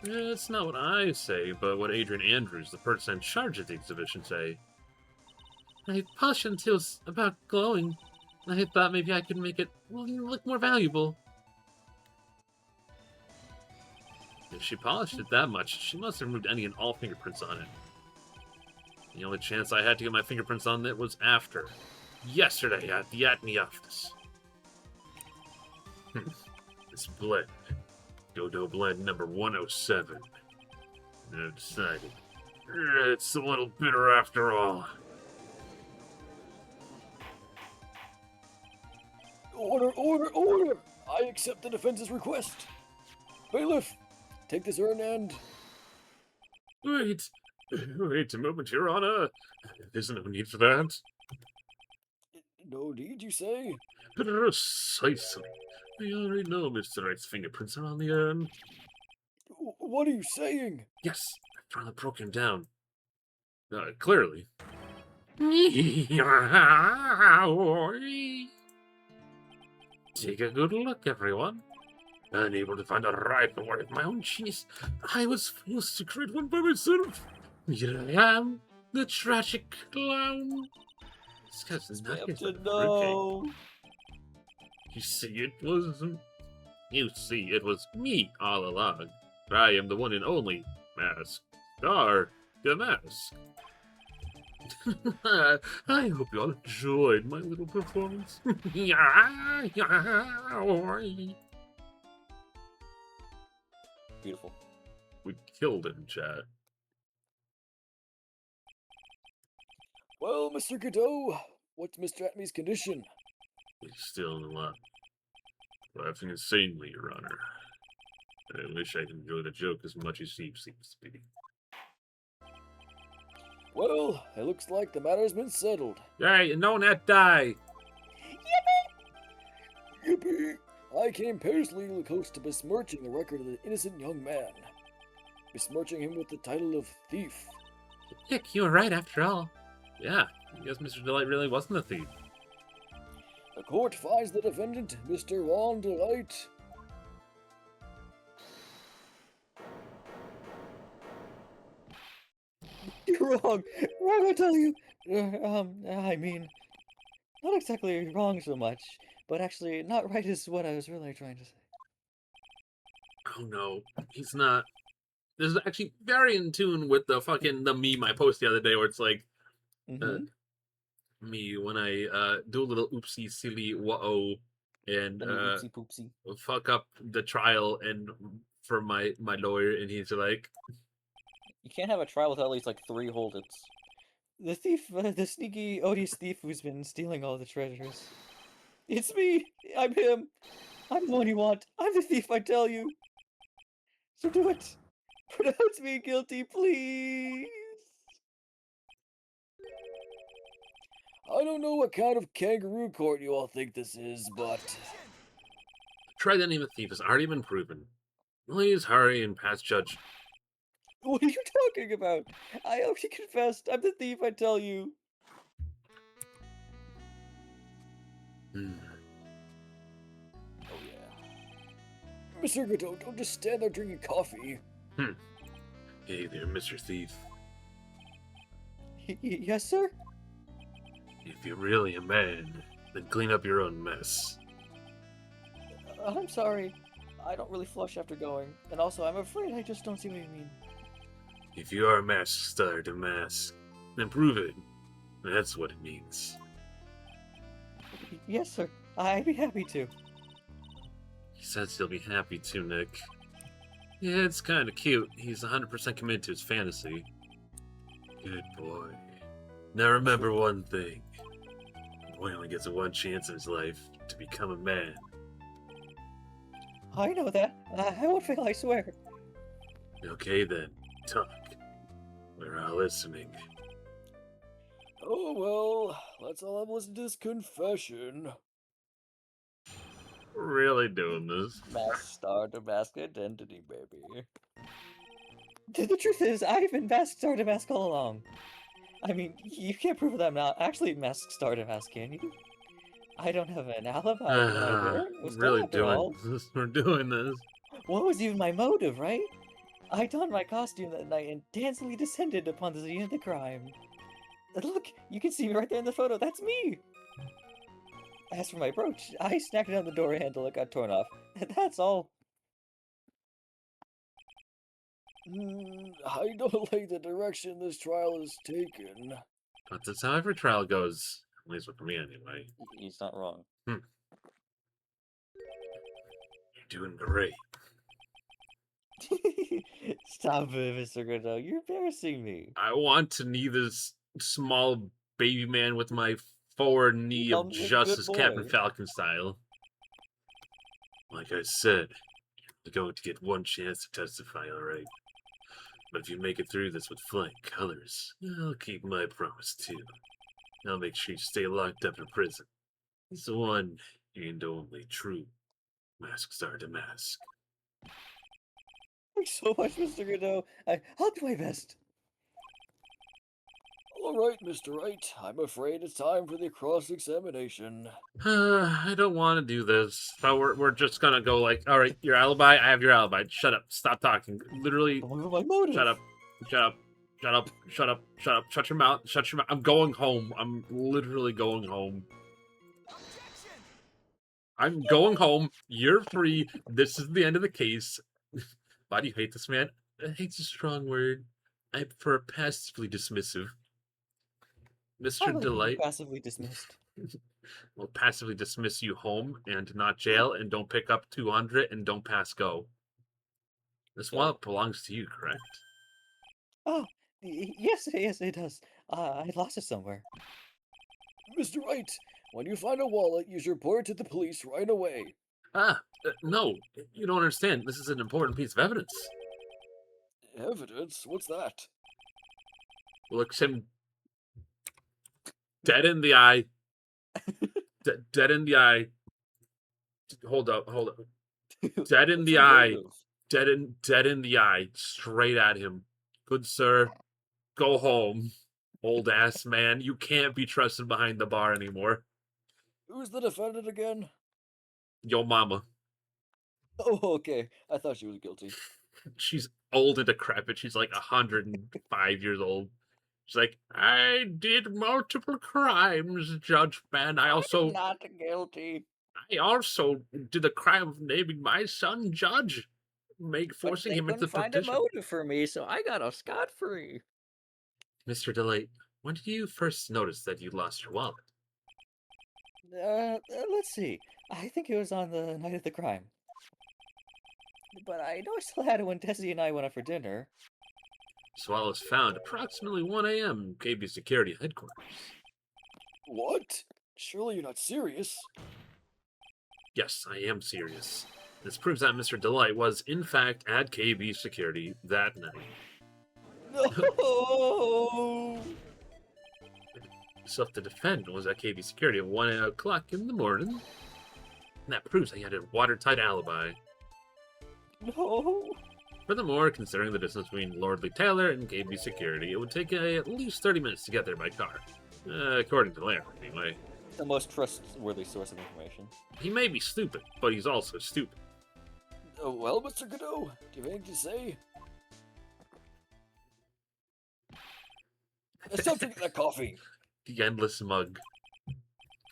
It's not what I say, but what Adrian Andrews, the person in charge of the exhibition, say. I polished it until it's about glowing. I thought maybe I could make it look more valuable. If she polished it that much, she must have removed any and all fingerprints on it. The only chance I had to get my fingerprints on it was after. Yesterday at the Acme office. This blend. Dodo blend number 107. I've decided. It's a little bitter after all. Order, order, order! I accept the defense's request. Bailiff, take this urn and... Wait a moment, Your Honor. There's no need for that. No need, you say? Precisely. I already know Mr. Wright's fingerprints are on the urn. What are you saying? Yes, I finally broke him down. Clearly. Take a good look, everyone. Unable to find a rifle worth my own genius, I was forced to create one by myself. Here I am, the tragic clown. This guy's not Have to know. You see, it was me all along. I am the one and only masked star, Demask. I hope you all enjoyed my little performance. Beautiful. We killed him, chat. Well, Mr. Godot, what's Mr. Atme's condition? He's still in the lab. Laughing insanely, Your Honor. I wish I could enjoy the joke as much as he seems to be. Well, it looks like the matter's been settled. Hey, no net die! Yippee! I came personally close to besmirching the record of the innocent young man. Besmirching him with the title of thief. Dick, you were right after all. Yeah, I guess Mr. Delight really wasn't a thief. The court finds the defendant, Mr. Juan Delight. You're wrong. Wrong, I tell you. I mean, not exactly wrong so much, but actually not right is what I was really trying to say. Oh no, he's not. This is actually very in tune with the meme I posted the other day where it's like, me when I do a little oopsie silly whoa and Oopsie poopsie. fuck up the trial and for my lawyer, and he's like, You can't have a trial without at least like 3 holdouts. The thief, the sneaky, odious thief who's been stealing all the treasures. It's me! I'm him! I'm the one you want! I'm the thief, I tell you! So do it! Pronounce me guilty, please! I don't know what kind of kangaroo court you all think this is, but... try the name of the thief has already been proven. Please hurry and pass judge. What are you talking about? I already confessed. I'm the thief, I tell you. Oh yeah. Mr. Godot, don't just stand there drinking coffee. Hey there, Mr. Thief. Yes, sir? If you're really a man, then clean up your own mess. I'm sorry. I don't really flush after going. And also, I'm afraid I just don't see what you mean. If you are a masked star to mask, then prove it. That's what it means. Yes, sir. I'd be happy to. He says he'll be happy to, Nick. Yeah, it's kind of cute. He's 100% committed to his fantasy. Good boy. Now remember one thing. A boy only gets one chance in his life to become a man. I know that. I won't fail, I swear. Okay then, talk. We're all listening. Oh well, let's all have a listen to this confession. Really doing this. Mask Star Demask identity, baby. The truth is, I've been Mask Star Demask all along. I mean, you can't prove that I'm not actually Mask Star Demask, can you? I don't have an alibi when I was Really after doing all. this. We're doing this. What was even my motive, right? I donned my costume that night and dancingly descended upon the scene of the crime. Look, you can see me right there in the photo. That's me. As for my brooch, I snagged it on the door handle. It got torn off. That's all. I don't like the direction this trial is taken. But that's how every trial goes. At least for me, anyway. He's not wrong. You're doing great. Stop it, Mr. Godot. You're embarrassing me. I want to knee this small baby man with my forward knee of Becomes a good justice, Captain boy. Falcon style. Like I said, you're going to get one chance to testify, alright? But if you make it through this with flying colors, I'll keep my promise too. I'll make sure you stay locked up in prison. It's the one and only true Mask Star Demask. Thanks so much, Mr. Godot. I'll do my best. Alright, Mr. Wright, I'm afraid it's time for the cross-examination. I don't want to do this. So we're just gonna go like, all right, your alibi. I have your alibi. Shut up. Stop talking. Literally, But what about my motive? shut up. Shut up. Shut up. Shut up. Shut up. Shut your mouth. Shut your mouth. I'm going home. I'm literally going home. I'm going home. You're free. This is the end of the case. Why do you hate this man? Hate's a strong word. I prefer passively dismissive. I Mr. like being Delight passively dismissed. will passively dismiss you home and not jail, and don't pick up 200 and don't pass go. This wallet belongs to you, correct? Oh, yes, it does. I lost it somewhere. Mr. Wright, when you find a wallet, you should report it to the police right away. No, you don't understand. This is an important piece of evidence. Evidence? What's that? Looks him dead in the eye. Dead in the eye. Hold up. Dead in What's the your eye. motive? Dead in the eye. Straight at him. Good sir, go home. Old ass man, you can't be trusted behind the bar anymore. Who's the defendant again? Yo mama. Oh, okay. I thought she was guilty. She's old and decrepit. She's like 105 years old. She's like, I did multiple crimes, Judge Ben. I also not guilty. did the crime of naming my son Judge, But forcing they him into couldn't find a petition. motive for me, so I got off scot-free. Mr. Delight, when did you first notice that you lost your wallet? Let's see. I think it was on the night of the crime. But I know I still had it when Desi and I went out for dinner. This wallet was found approximately 1 a.m. KB Security Headquarters. What? Surely you're not serious. Yes, I am serious. This proves that Mr. Delight was, in fact, at KB Security that night. No! Self-defense was at KB Security at 1 o'clock in the morning. And that proves that he had a watertight alibi. No! Furthermore, considering the distance between Lordly Taylor and KB Security, it would take at least 30 minutes to get there by car. According to Larry, anyway. The most trustworthy source of information. He may be stupid, but he's also stupid. Well, Mr. Godot, do you have anything to say? Stop drinking that coffee! The endless mug.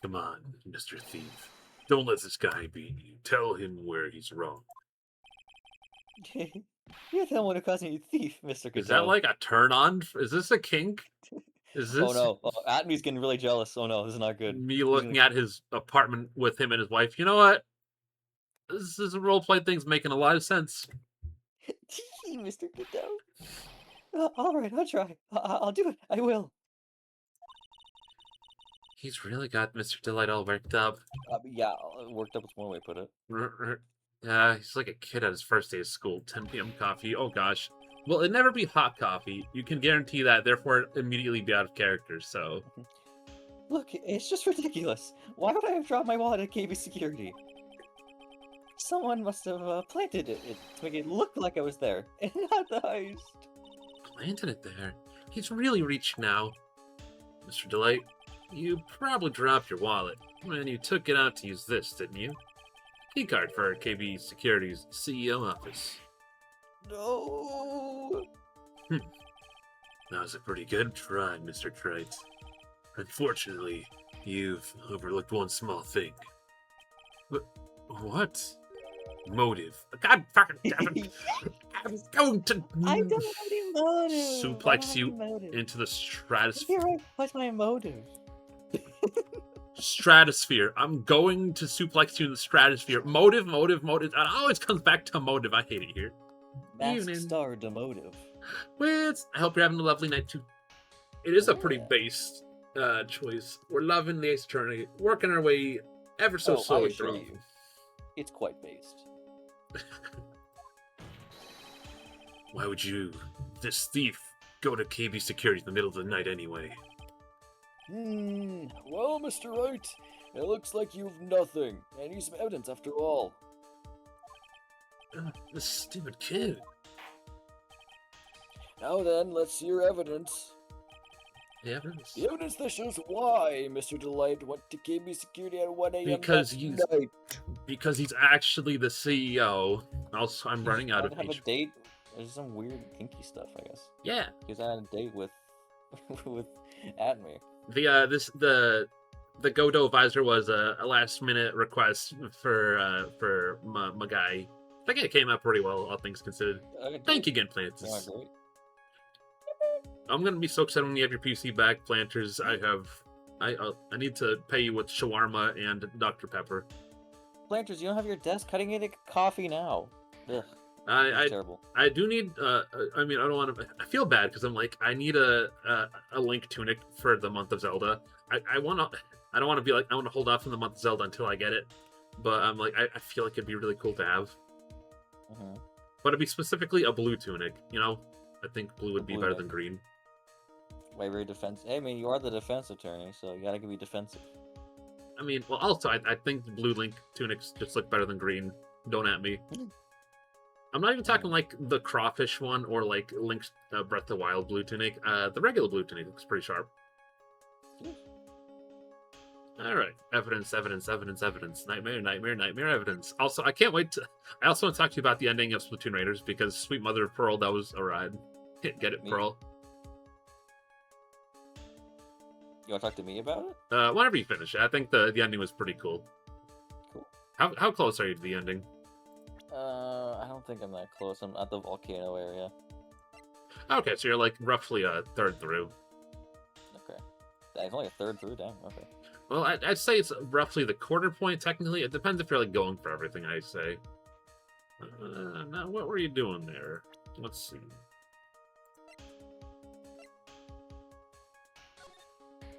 Come on, Mr. Thief. Don't let this guy beat you. Tell him where he's wrong. You're the one who calls me a thief, Mr. Godot. Is that like a turn on? Is this a kink? Is this Oh no, Atmy's getting really jealous. Oh no, this is not good. me looking at his apartment with him and his wife? You know what? This roleplay thing's making a lot of sense. Tee, Mr. Godot. All right, I'll try. I'll do it. I will. He's really got Mr. Delight all worked up. Yeah, worked up is one way to put it. Yeah, he's like a kid at his first day of school. 10 p.m. coffee. Oh gosh. Well, it'd never be hot coffee. You can guarantee that. Therefore, immediately be out of character. So. Look, it's just ridiculous. Why would I have dropped my wallet at KB Security? Someone must have planted it to make it look like I was there, and not the heist. Planted it there. He's really reaching now. Mr. Delight, you probably dropped your wallet when you took it out to use this, didn't you? Keycard for KB Security's CEO office. No. That was a pretty good try, Mr. Trite. Unfortunately, you've overlooked one small thing. What? Motive. God fucking damn it. I'm going to I don't have any motive. suplex you into the stratosphere. You're right. What's my motive? Stratosphere. I'm going to suplex you in the stratosphere. Motive. It always comes back to motive. I hate it here. Mask star demotive. Well, I hope you're having a lovely night too. It is a pretty based choice. We're loving the Ace Attorney, working our way ever so slowly through. It's quite based. Why would you, this thief, go to KB Security in the middle of the night anyway? Well, Mr. Wright, it looks like you've nothing. I need some evidence after all. This stupid kid. Now then, let's see your evidence. The evidence? The evidence that shows why Mr. Delight went to KB Security at 1 a.m. Because night. he's actually the CEO. Also, I'm running out of have a date. There's some weird kinky stuff, I guess. Yeah. He was on a date with Adme. The Godot visor was a last minute request for my guy. I think it came out pretty well, all things considered. Thank you again, Planters. Yeah, great. I'm gonna be so excited when you have your PC back, Planters. I need to pay you with shawarma and Dr. Pepper. Planters, you don't have your desk cutting it coffee now. Ugh. Terrible. I do need. I mean, I don't want to. I feel bad because I'm like, I need a Link tunic for the month of Zelda. I want to. I don't want to be like, I want to hold off on the month of Zelda until I get it. But I'm like, I feel like it'd be really cool to have. But it'd be specifically a blue tunic. You know, I think blue would be better than green. Why very defensive? Hey, I mean, you are the defense attorney, so you gotta be defensive. I mean, well, also, I think the blue Link tunics just look better than green. Don't at me. I'm not even talking like the crawfish one or like Link's Breath of the Wild blue tunic. The regular blue tunic looks pretty sharp. Alright. Evidence. Nightmare evidence. Also, I can't wait to... I also want to talk to you about the ending of Splatoon Raiders because Sweet Mother of Pearl, that was a ride. Get it, Pearl? You want to talk to me about it? Whenever you finish it. I think the ending was pretty cool. Cool. How close are you to the ending? I don't think I'm that close. I'm at the volcano area. Okay, so you're like roughly a third through. Okay. That's only a third through? Damn, okay. Well, I'd say it's roughly the quarter point, technically. It depends if you're like going for everything, I say. Now, what were you doing there? Let's see.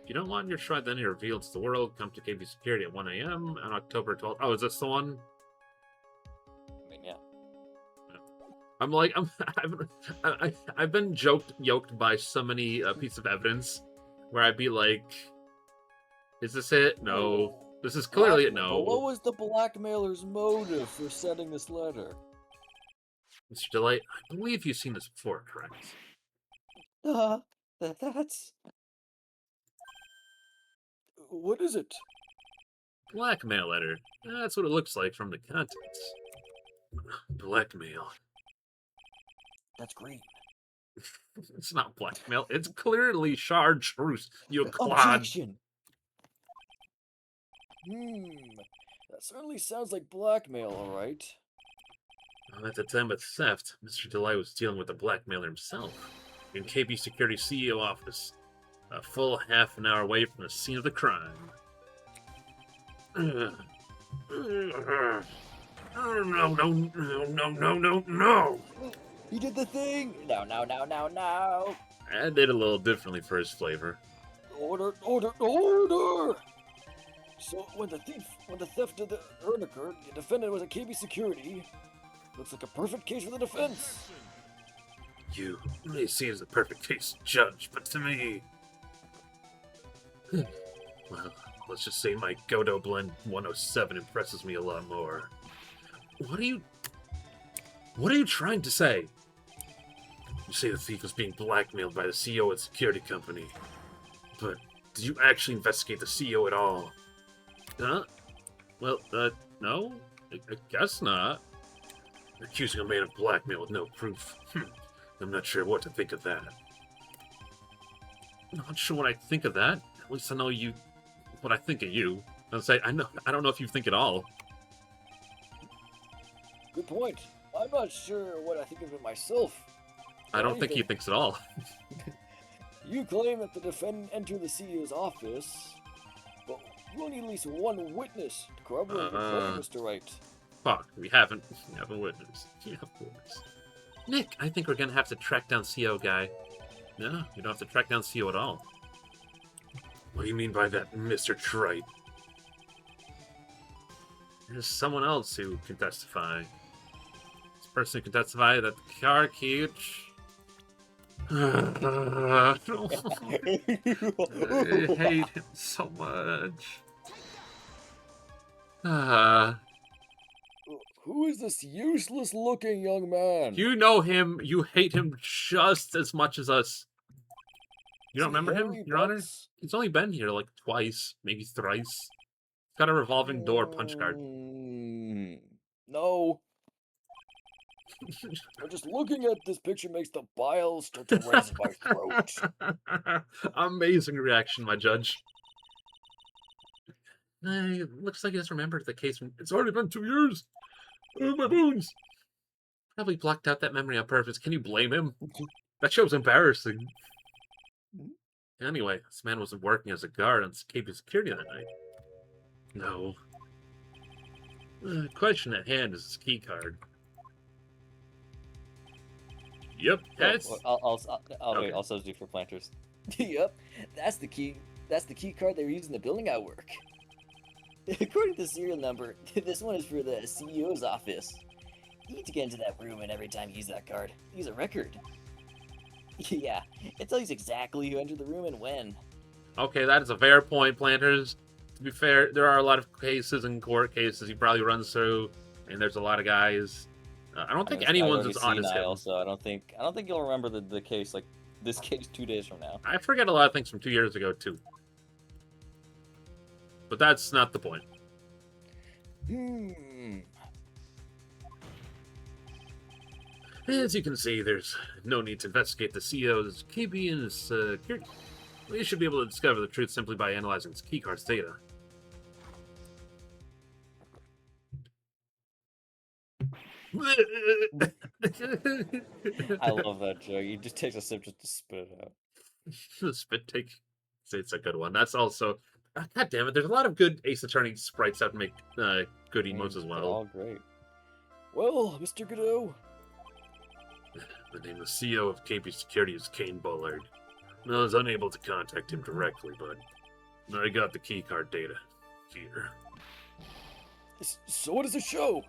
If you don't want your shrine identity revealed to the world, come to KB Security at 1 a.m. on October 12th. Oh, is this the one? I mean, yeah. I'm like, I've been yoked by so many pieces of evidence where I'd be like, is this it? No. This is clearly it. No. What was the blackmailer's motive for sending this letter? Mr. Delight, I believe you've seen this before, correct? That's... What is it? Blackmail letter. That's what it looks like from the contents. Blackmail. That's green. It's not blackmail. It's clearly chartreuse, you clod. Objection! That certainly sounds like blackmail, alright. At the time of theft, Mr. Delight was dealing with the blackmailer himself in KB Security CEO office, a full half an hour away from the scene of the crime. Oh, no, no, no, no, no, no, no! He did the thing! Now, now, now, now, now! I did a little differently for his flavor. Order, order, order! So when the theft of the urn occurred, the defendant was a KB security. Looks like a perfect case for the defense. You may seem the perfect case judge, but to me... well, let's just say my Godot Blend 107 impresses me a lot more. What are you trying to say? You say the thief was being blackmailed by the CEO of the security company. But did you actually investigate the CEO at all? Huh? Well, no? I guess not. You're accusing a man of blackmail with no proof. I'm not sure what to think of that. I'm not sure what I think of that. At least I know what I think of you. I'll say, I don't know if you think at all. Good point. I'm not sure what I think of it myself. I don't think he thinks at all. You claim that the defendant entered the CEO's office, but we'll need at least one witness to corroborate your claim, Mr. Wright. Fuck, we haven't witnessed. Yeah, of course. Nick, I think we're gonna have to track down CEO guy. No, we don't have to track down CEO at all. What do you mean by that, Mr. Trite? There's someone else who can testify. This person who can testify that the car huge. I hate him so much. Who is this useless-looking young man? You know him. You hate him just as much as us. You don't remember him, Your Honor? He's only been here like twice, maybe thrice. He's got a revolving door punch card. No. Just looking at this picture makes the bile start to rise in my throat. Amazing reaction, my judge. Looks like he just remembered the case. It's already been 2 years. Oh, my bones. Probably blocked out that memory on purpose. Can you blame him? That show's embarrassing. Anyway, this man wasn't working as a guard on KP security that night. No. The question at hand is his key card. Yep, that's... Wait, I'll substitute for planters. Yep, that's the key. That's the key card they were using in the building at work. According to the serial number, this one is for the CEO's office. You need to get into that room, and every time you use that card, use a record. Yeah, it tells you exactly who entered the room and when. Okay, that is a fair point, Planters. To be fair, there are a lot of cases and court cases he probably runs through, and there's a lot of guys. I don't think anyone's as honest as him. Also, I don't think you'll remember the case like this case 2 days from now. I forget a lot of things from 2 years ago too. But that's not the point. As you can see, there's no need to investigate the CEO's KB and his security. We should be able to discover the truth simply by analyzing his keycard's data. I love that joke. He just takes a sip just to spit it out. The spit take. It's a good one. That's also... God damn it, there's a lot of good Ace Attorney sprites that make good emotes as well. They're all great. Well, Mr. Godot. The name of the CEO of KP Security is Kane Bullard. I was unable to contact him directly, but I got the keycard data here. So what does it show?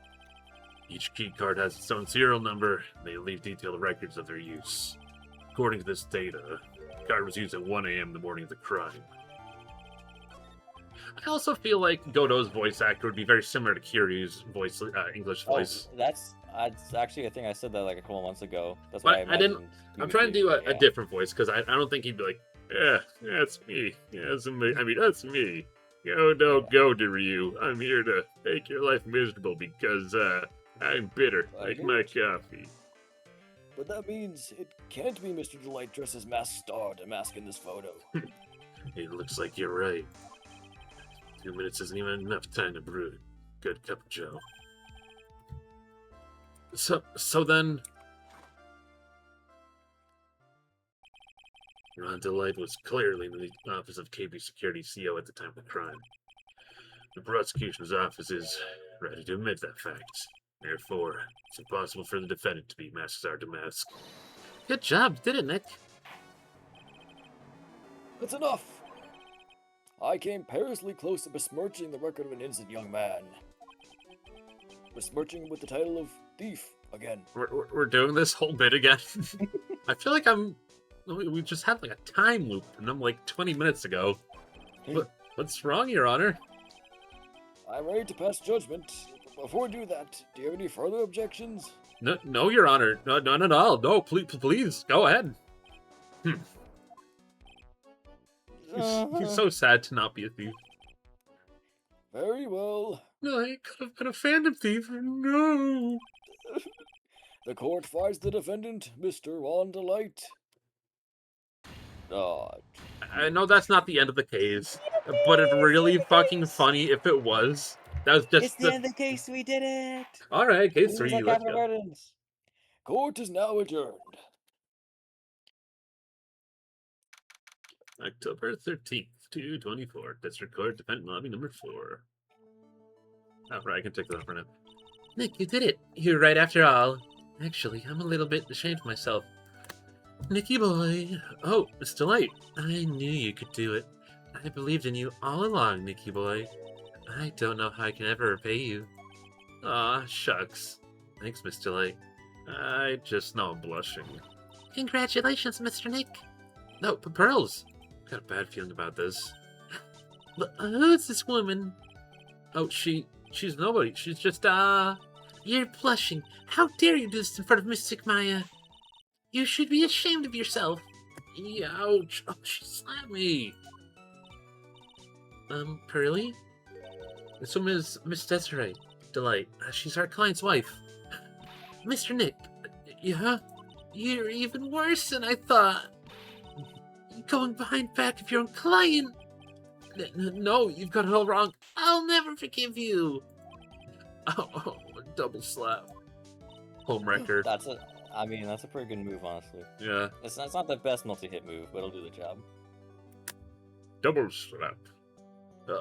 Each keycard has its own serial number, and they leave detailed records of their use. According to this data, the card was used at 1 a.m. the morning of the crime. I also feel like Godot's voice actor would be very similar to Kiryu's voice, English voice. Oh, that's actually, I think I said that like a couple months ago. That's why I didn't. I'm trying to do a different voice because I don't think he'd be like, yeah, that's me. Yeah, that's me. I mean, that's me. Go to Ryu. I'm here to make your life miserable because I'm bitter, like my coffee. But that means it can't be Mr. Delight dressed as Masked Star Demask in this photo. It looks like you're right. 2 minutes isn't even enough time to brew a good cup of joe. So then... Ron Delight was clearly in the office of KB Security CEO at the time of the crime. The prosecution's office is ready to admit that fact. Therefore, it's impossible for the defendant to be Masked Demask. Good job, did it, Nick? That's enough! I came perilously close to besmirching the record of an innocent young man. Besmirching with the title of thief again. We're doing this whole bit again. I feel like we just had like a time loop, and I'm like 20 minutes ago. What's wrong, Your Honor? I'm ready to pass judgment. But before we do that, do you have any further objections? No, Your Honor. No, none at all. No, please, go ahead. He's so sad to not be a thief. Very well. No, I could have been a phantom thief. No. The court finds the defendant, Mr. Ron Delight. I know that's not the end of the case, but it's really fucking funny if it was. That was just It's the end of the case. We did it. All right, case It was 3. like Let's Capital go. Gardens. Court is now adjourned. October 13th, 224. District Court, Defendant Lobby number 4. Oh, right, I can take that off for now. Nick, you did it. You're right after all. Actually, I'm a little bit ashamed of myself. Nicky boy. Oh, Miss Delight. I knew you could do it. I believed in you all along, Nicky boy. I don't know how I can ever repay you. Aw, shucks. Thanks, Miss Delight. I just know I'm blushing. Congratulations, Mr. Nick. No, Pearls. Got a bad feeling about this. Who's this woman? Oh, she's nobody. She's just, You're blushing. How dare you do this in front of Mystic Maya? You should be ashamed of yourself. Ouch. Oh, she slapped me. Pearly? This woman is Miss Desiree Delight. She's our client's wife. Mr. Nick, yeah? You're even worse than I thought. Going behind back of your own client. No, you've got it all wrong. I'll never forgive you. Oh, a double slap. Homewrecker. That's a pretty good move, honestly. Yeah. It's not the best multi-hit move, but it'll do the job. Double slap.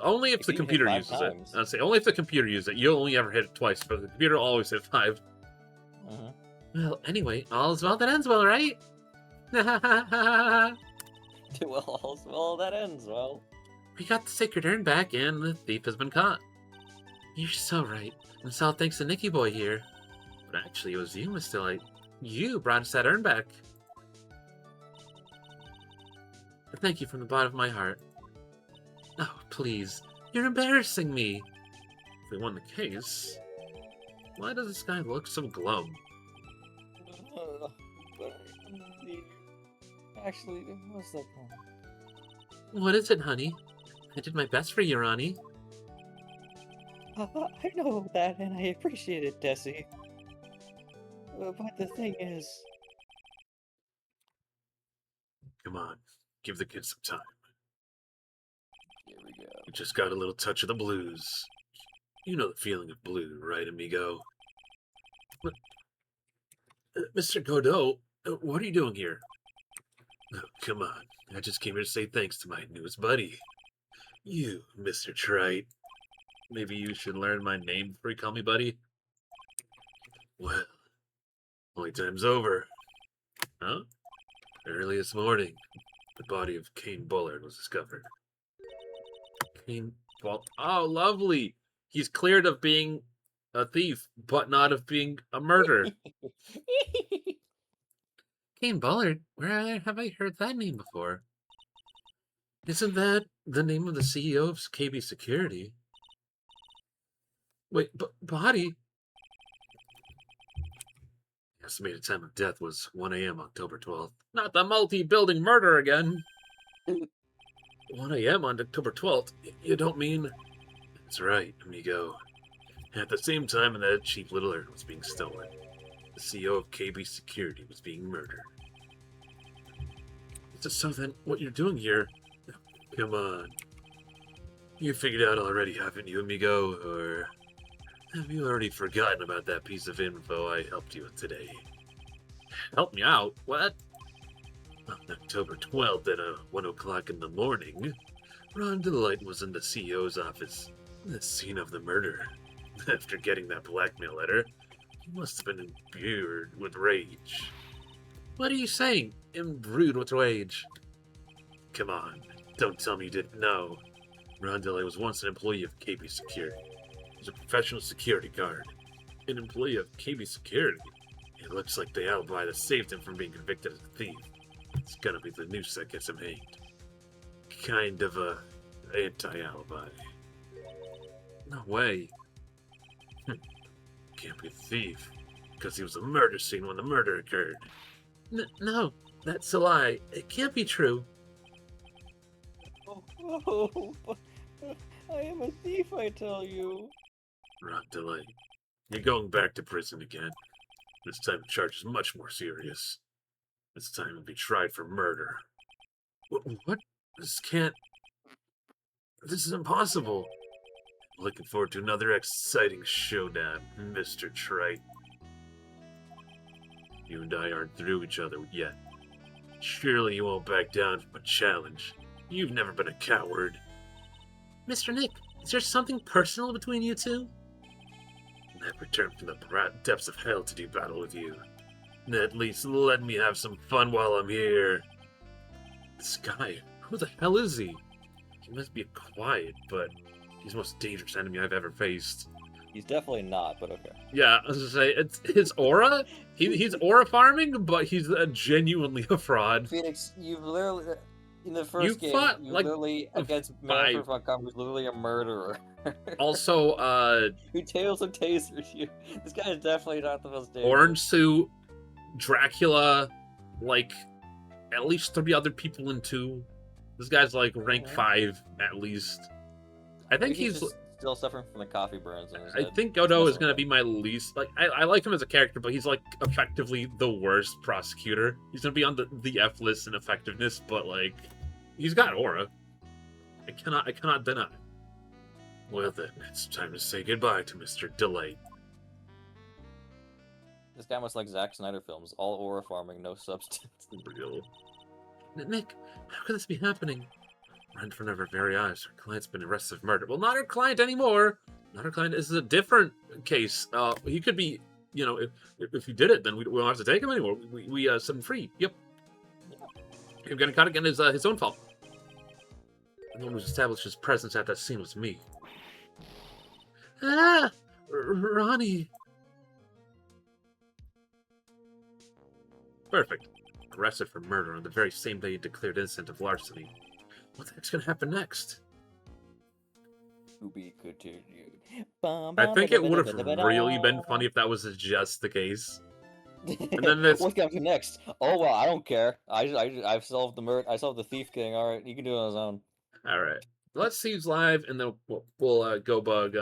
Only if the You can hit computer 5 uses times. it. I'd say only if the computer uses it. You'll only ever hit it twice, but the computer will always hit 5. Well, anyway, all's well that ends well, right? Well, that ends well. We got the sacred urn back, and the thief has been caught. You're so right. And it's all thanks to Nicky Boy here. But actually, it was you, Miss Delight. You brought us that urn back. Thank you from the bottom of my heart. Oh, please. You're embarrassing me. If we won the case, why does this guy look so glum? Actually, what's that called? What is it, honey? I did my best for you, Ronnie. I know that, and I appreciate it, Tessie. But the thing is... Come on, give the kid some time. Here we go. We just got a little touch of the blues. You know the feeling of blue, right, amigo? What? Mr. Godot, what are you doing here? Oh, come on. I just came here to say thanks to my newest buddy. You, Mr. Trite. Maybe you should learn my name before you call me buddy? Well, only time's over. Huh? Early this morning, the body of Kane Bullard was discovered. Kane Bullard. Oh, lovely! He's cleared of being a thief, but not of being a murderer. Kane Bullard? Where have I heard that name before? Isn't that the name of the CEO of KB Security? Wait, body? Estimated time of death was 1 a.m. October 12th. Not the multi-building murder again! 1 a.m. on October 12th? You don't mean... That's right, amigo. At the same time that cheap little urn was being stolen, the CEO of KB Security was being murdered. So then, what you're doing here... Come on. You figured out already, haven't you, amigo? Or have you already forgotten about that piece of info I helped you with today? Help me out? What? On October 12th at 1 o'clock in the morning, Ron Delight was in the CEO's office, the scene of the murder. After getting that blackmail letter, he must have been imbued with rage. What are you saying? Imbued with rage? Come on, don't tell me you didn't know. Rondelay was once an employee of KB Security. He was a professional security guard. An employee of KB Security? It looks like the alibi that saved him from being convicted as a thief. It's gonna be the noose that gets him hanged. Kind of a anti-alibi. No way. Can't be a thief, because he was a murder scene when the murder occurred. No, that's a lie. It can't be true. Oh, I am a thief, I tell you. Rob DeLay, you're going back to prison again. This time the charge is much more serious. This time you'll be tried for murder. What? This can't... This is impossible. Looking forward to another exciting showdown, Mr. Trite. You and I aren't through each other yet. Surely you won't back down from a challenge. You've never been a coward. Mr. Nick, is there something personal between you two? I've returned from the depths of hell to do battle with you. At least let me have some fun while I'm here. This guy, who the hell is he? He must be quiet, but he's the most dangerous enemy I've ever faced. He's definitely not, but okay. Yeah, I was gonna say, it's his aura. He's aura farming, but he's genuinely a fraud. Phoenix, you've literally, in the first game, fought, you like, literally, against Manfred von Kampf, who's literally a murderer. Also, Who tails and tasers you. This guy is definitely not the most dangerous. Orange Suit, Dracula, like, at least 3 other people in 2. This guy's like rank 5 at least. I think Maybe he's just still suffering from the coffee burns in his I head. think Godot is gonna be my least like I like him as a character, but he's like effectively the worst prosecutor. He's gonna be on the F list in effectiveness, but like he's got aura. I cannot deny. Well then, it's time to say goodbye to Mr. Delay. This guy must like Zack Snyder films, all aura farming, no substance. Real. Nick, how could this be happening? Right in front of our very eyes, her client's been arrested for murder. Well, not her client anymore. Not her client. This is a different case. He could be, you know, if he did it, then we don't have to take him anymore. We set him free. Yep. Him getting caught again is his own fault. The one who established his presence at that scene was me. Ah, Ronnie. Perfect. Arrested for murder on the very same day he declared innocent of larceny. What the heck's gonna happen next? To be continued. I think it would have really been funny if that was just the case. And then this... What comes next? Oh well, I don't care. I've solved the murder. I solved the thief king. All right, you can do it on his own. All right, let's see who's live, and then we'll go bug.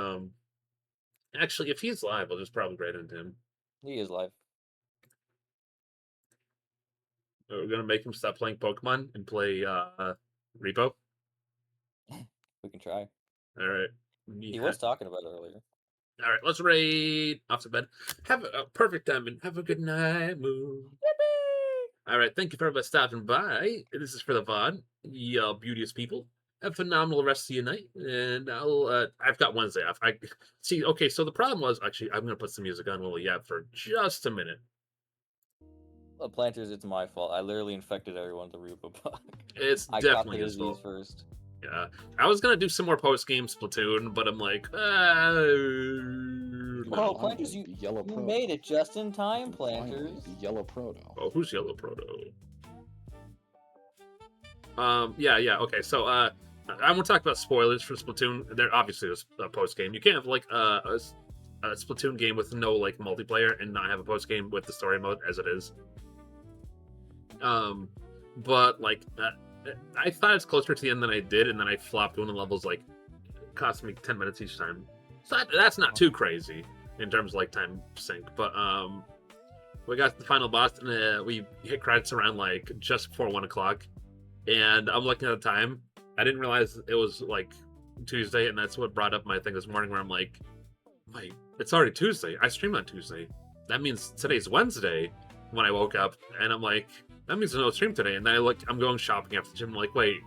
Actually, if he's live, I'll just probably write into him. He is live. We're gonna make him stop playing Pokemon and play Repo. We can try. All right. He was talking about it earlier. All right, let's raid off to bed. Have a perfect time and have a good night, Moon. All right, thank you for everybody stopping by. This is for the VOD. Y'all beauteous people. Have a phenomenal rest of your night, and I've got Wednesday off. I see. Okay, so the problem was actually I'm gonna put some music on Willie Yap for just a minute. Well, Planters, it's my fault. I literally infected everyone with the Repo bug. It's I definitely caught the his disease fault. first. Yeah, I was gonna do some more post game Splatoon, but I'm like, Oh, Planters, you made it just in time, Planters. The Yellow Proto. Oh, who's Yellow Proto? Yeah, okay, so, I won't talk about spoilers for Splatoon. There obviously is a post game. You can't have, like, a Splatoon game with no, like, multiplayer and not have a post game with the story mode as it is. But, like, I thought it's closer to the end than I did, and then I flopped one of the levels, like, cost me 10 minutes each time. So that's not too crazy in terms of, like, time sync, but, we got the final boss, and we hit credits around, like, just before 1 o'clock. And I'm looking at the time. I didn't realize it was like Tuesday, and that's what brought up my thing this morning where I'm like, wait, it's already Tuesday. I stream on Tuesday. That means today's Wednesday when I woke up, and I'm like, that means there's no stream today. And then I look, I'm going shopping after the gym. I'm like, wait,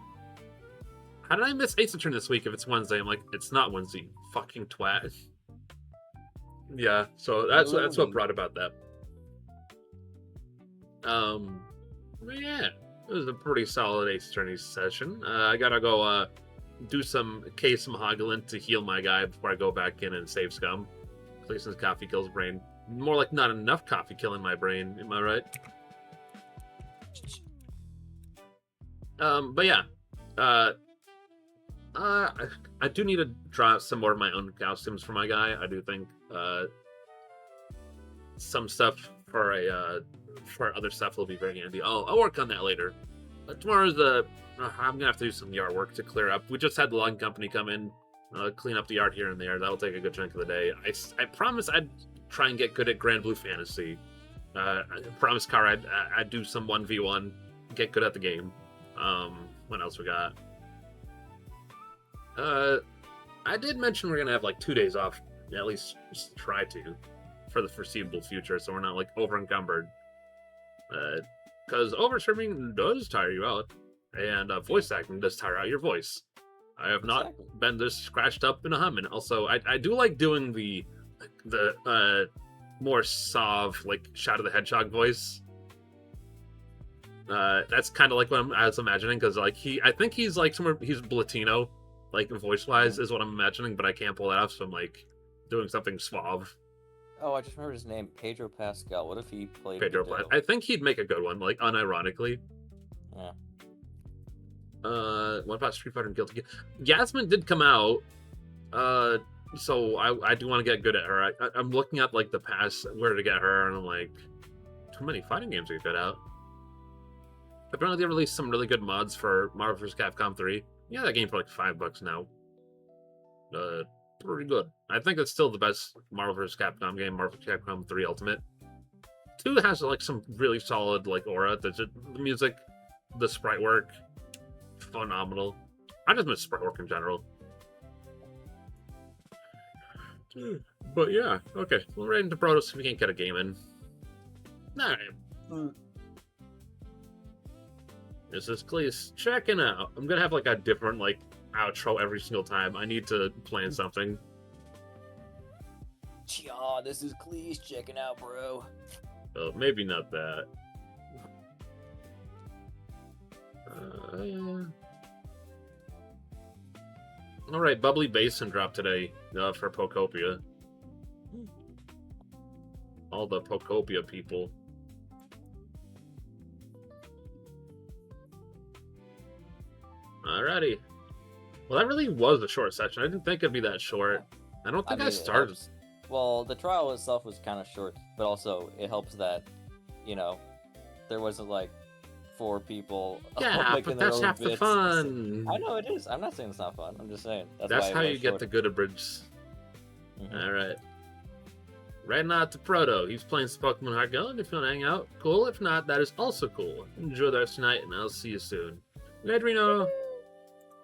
how did I miss Ace Attorney this week if it's Wednesday? I'm like, it's not Wednesday, you fucking twat. Yeah, so that's what Moving. brought about that. But yeah, it was a pretty solid Ace Attorney session. I gotta go do some case Mahogolin to heal my guy before I go back in and save scum. Since coffee kills brain. More like not enough coffee killing my brain, am I right? But yeah. I do need to draw some more of my own costumes for my guy. I do think some stuff for other stuff will be very handy. I'll work on that later. Tomorrow's I'm gonna have to do some yard work to clear up. We just had the lawn company come in, clean up the yard here and there. That'll take a good chunk of the day. I promise I'd try and get good at Grand Blue Fantasy. I promise, Car, I'd do some 1v1, get good at the game. What else we got? I did mention we're gonna have like 2 days off, at least just try to, for the foreseeable future, so we're not like over encumbered. Because over streaming does tire you out, and voice acting does tire out your voice. I have not been this scratched up in a hum, and also I do like doing the more suave, like Shadow the Hedgehog voice. That's kind of like what I was imagining, because like I think he's like somewhere, he's Latino, like voice wise is what I'm imagining, but I can't pull that off, so I'm like doing something suave. Oh, I just remembered his name, Pedro Pascal. What if he played Pedro Godot? I think he'd make a good one, like unironically. Yeah. What about Street Fighter and Guilty Gear? Yasmin did come out, so I do want to get good at her. I'm looking at like the past where to get her, and I'm like, too many fighting games to get good out. Apparently they released some really good mods for Marvel vs. Capcom 3. Yeah, that game for like $5 now. Pretty good. I think it's still the best Marvel vs. Capcom game, Marvel vs. Capcom 3 Ultimate. 2 has like some really solid like aura. The music, the sprite work, phenomenal. I just miss sprite work in general. But yeah, okay. We'll right into Protoss if we can't get a game in. Alright. This is Cleese checking out. I'm gonna have like a different like outro every single time. I need to plan something. Aw, this is Cleese checking out, bro. Maybe not that. Alright, Bubbly Basin dropped today for Pokopia. All the Pokopia people. Alrighty. Well, that really was a short session. I didn't think it'd be that short. I don't think I started. Well, the trial itself was kind of short, but also it helps that, you know, there wasn't like 4 people. Yeah, but that's half the fun. I know it is. I'm not saying it's not fun. I'm just saying that's how you get the good abridged. Alright. Right now to Proto. He's playing some Pokemon Heart Go, and if you want to hang out, cool. If not, that is also cool. Enjoy the rest of the night, and I'll see you soon. Later, Reno.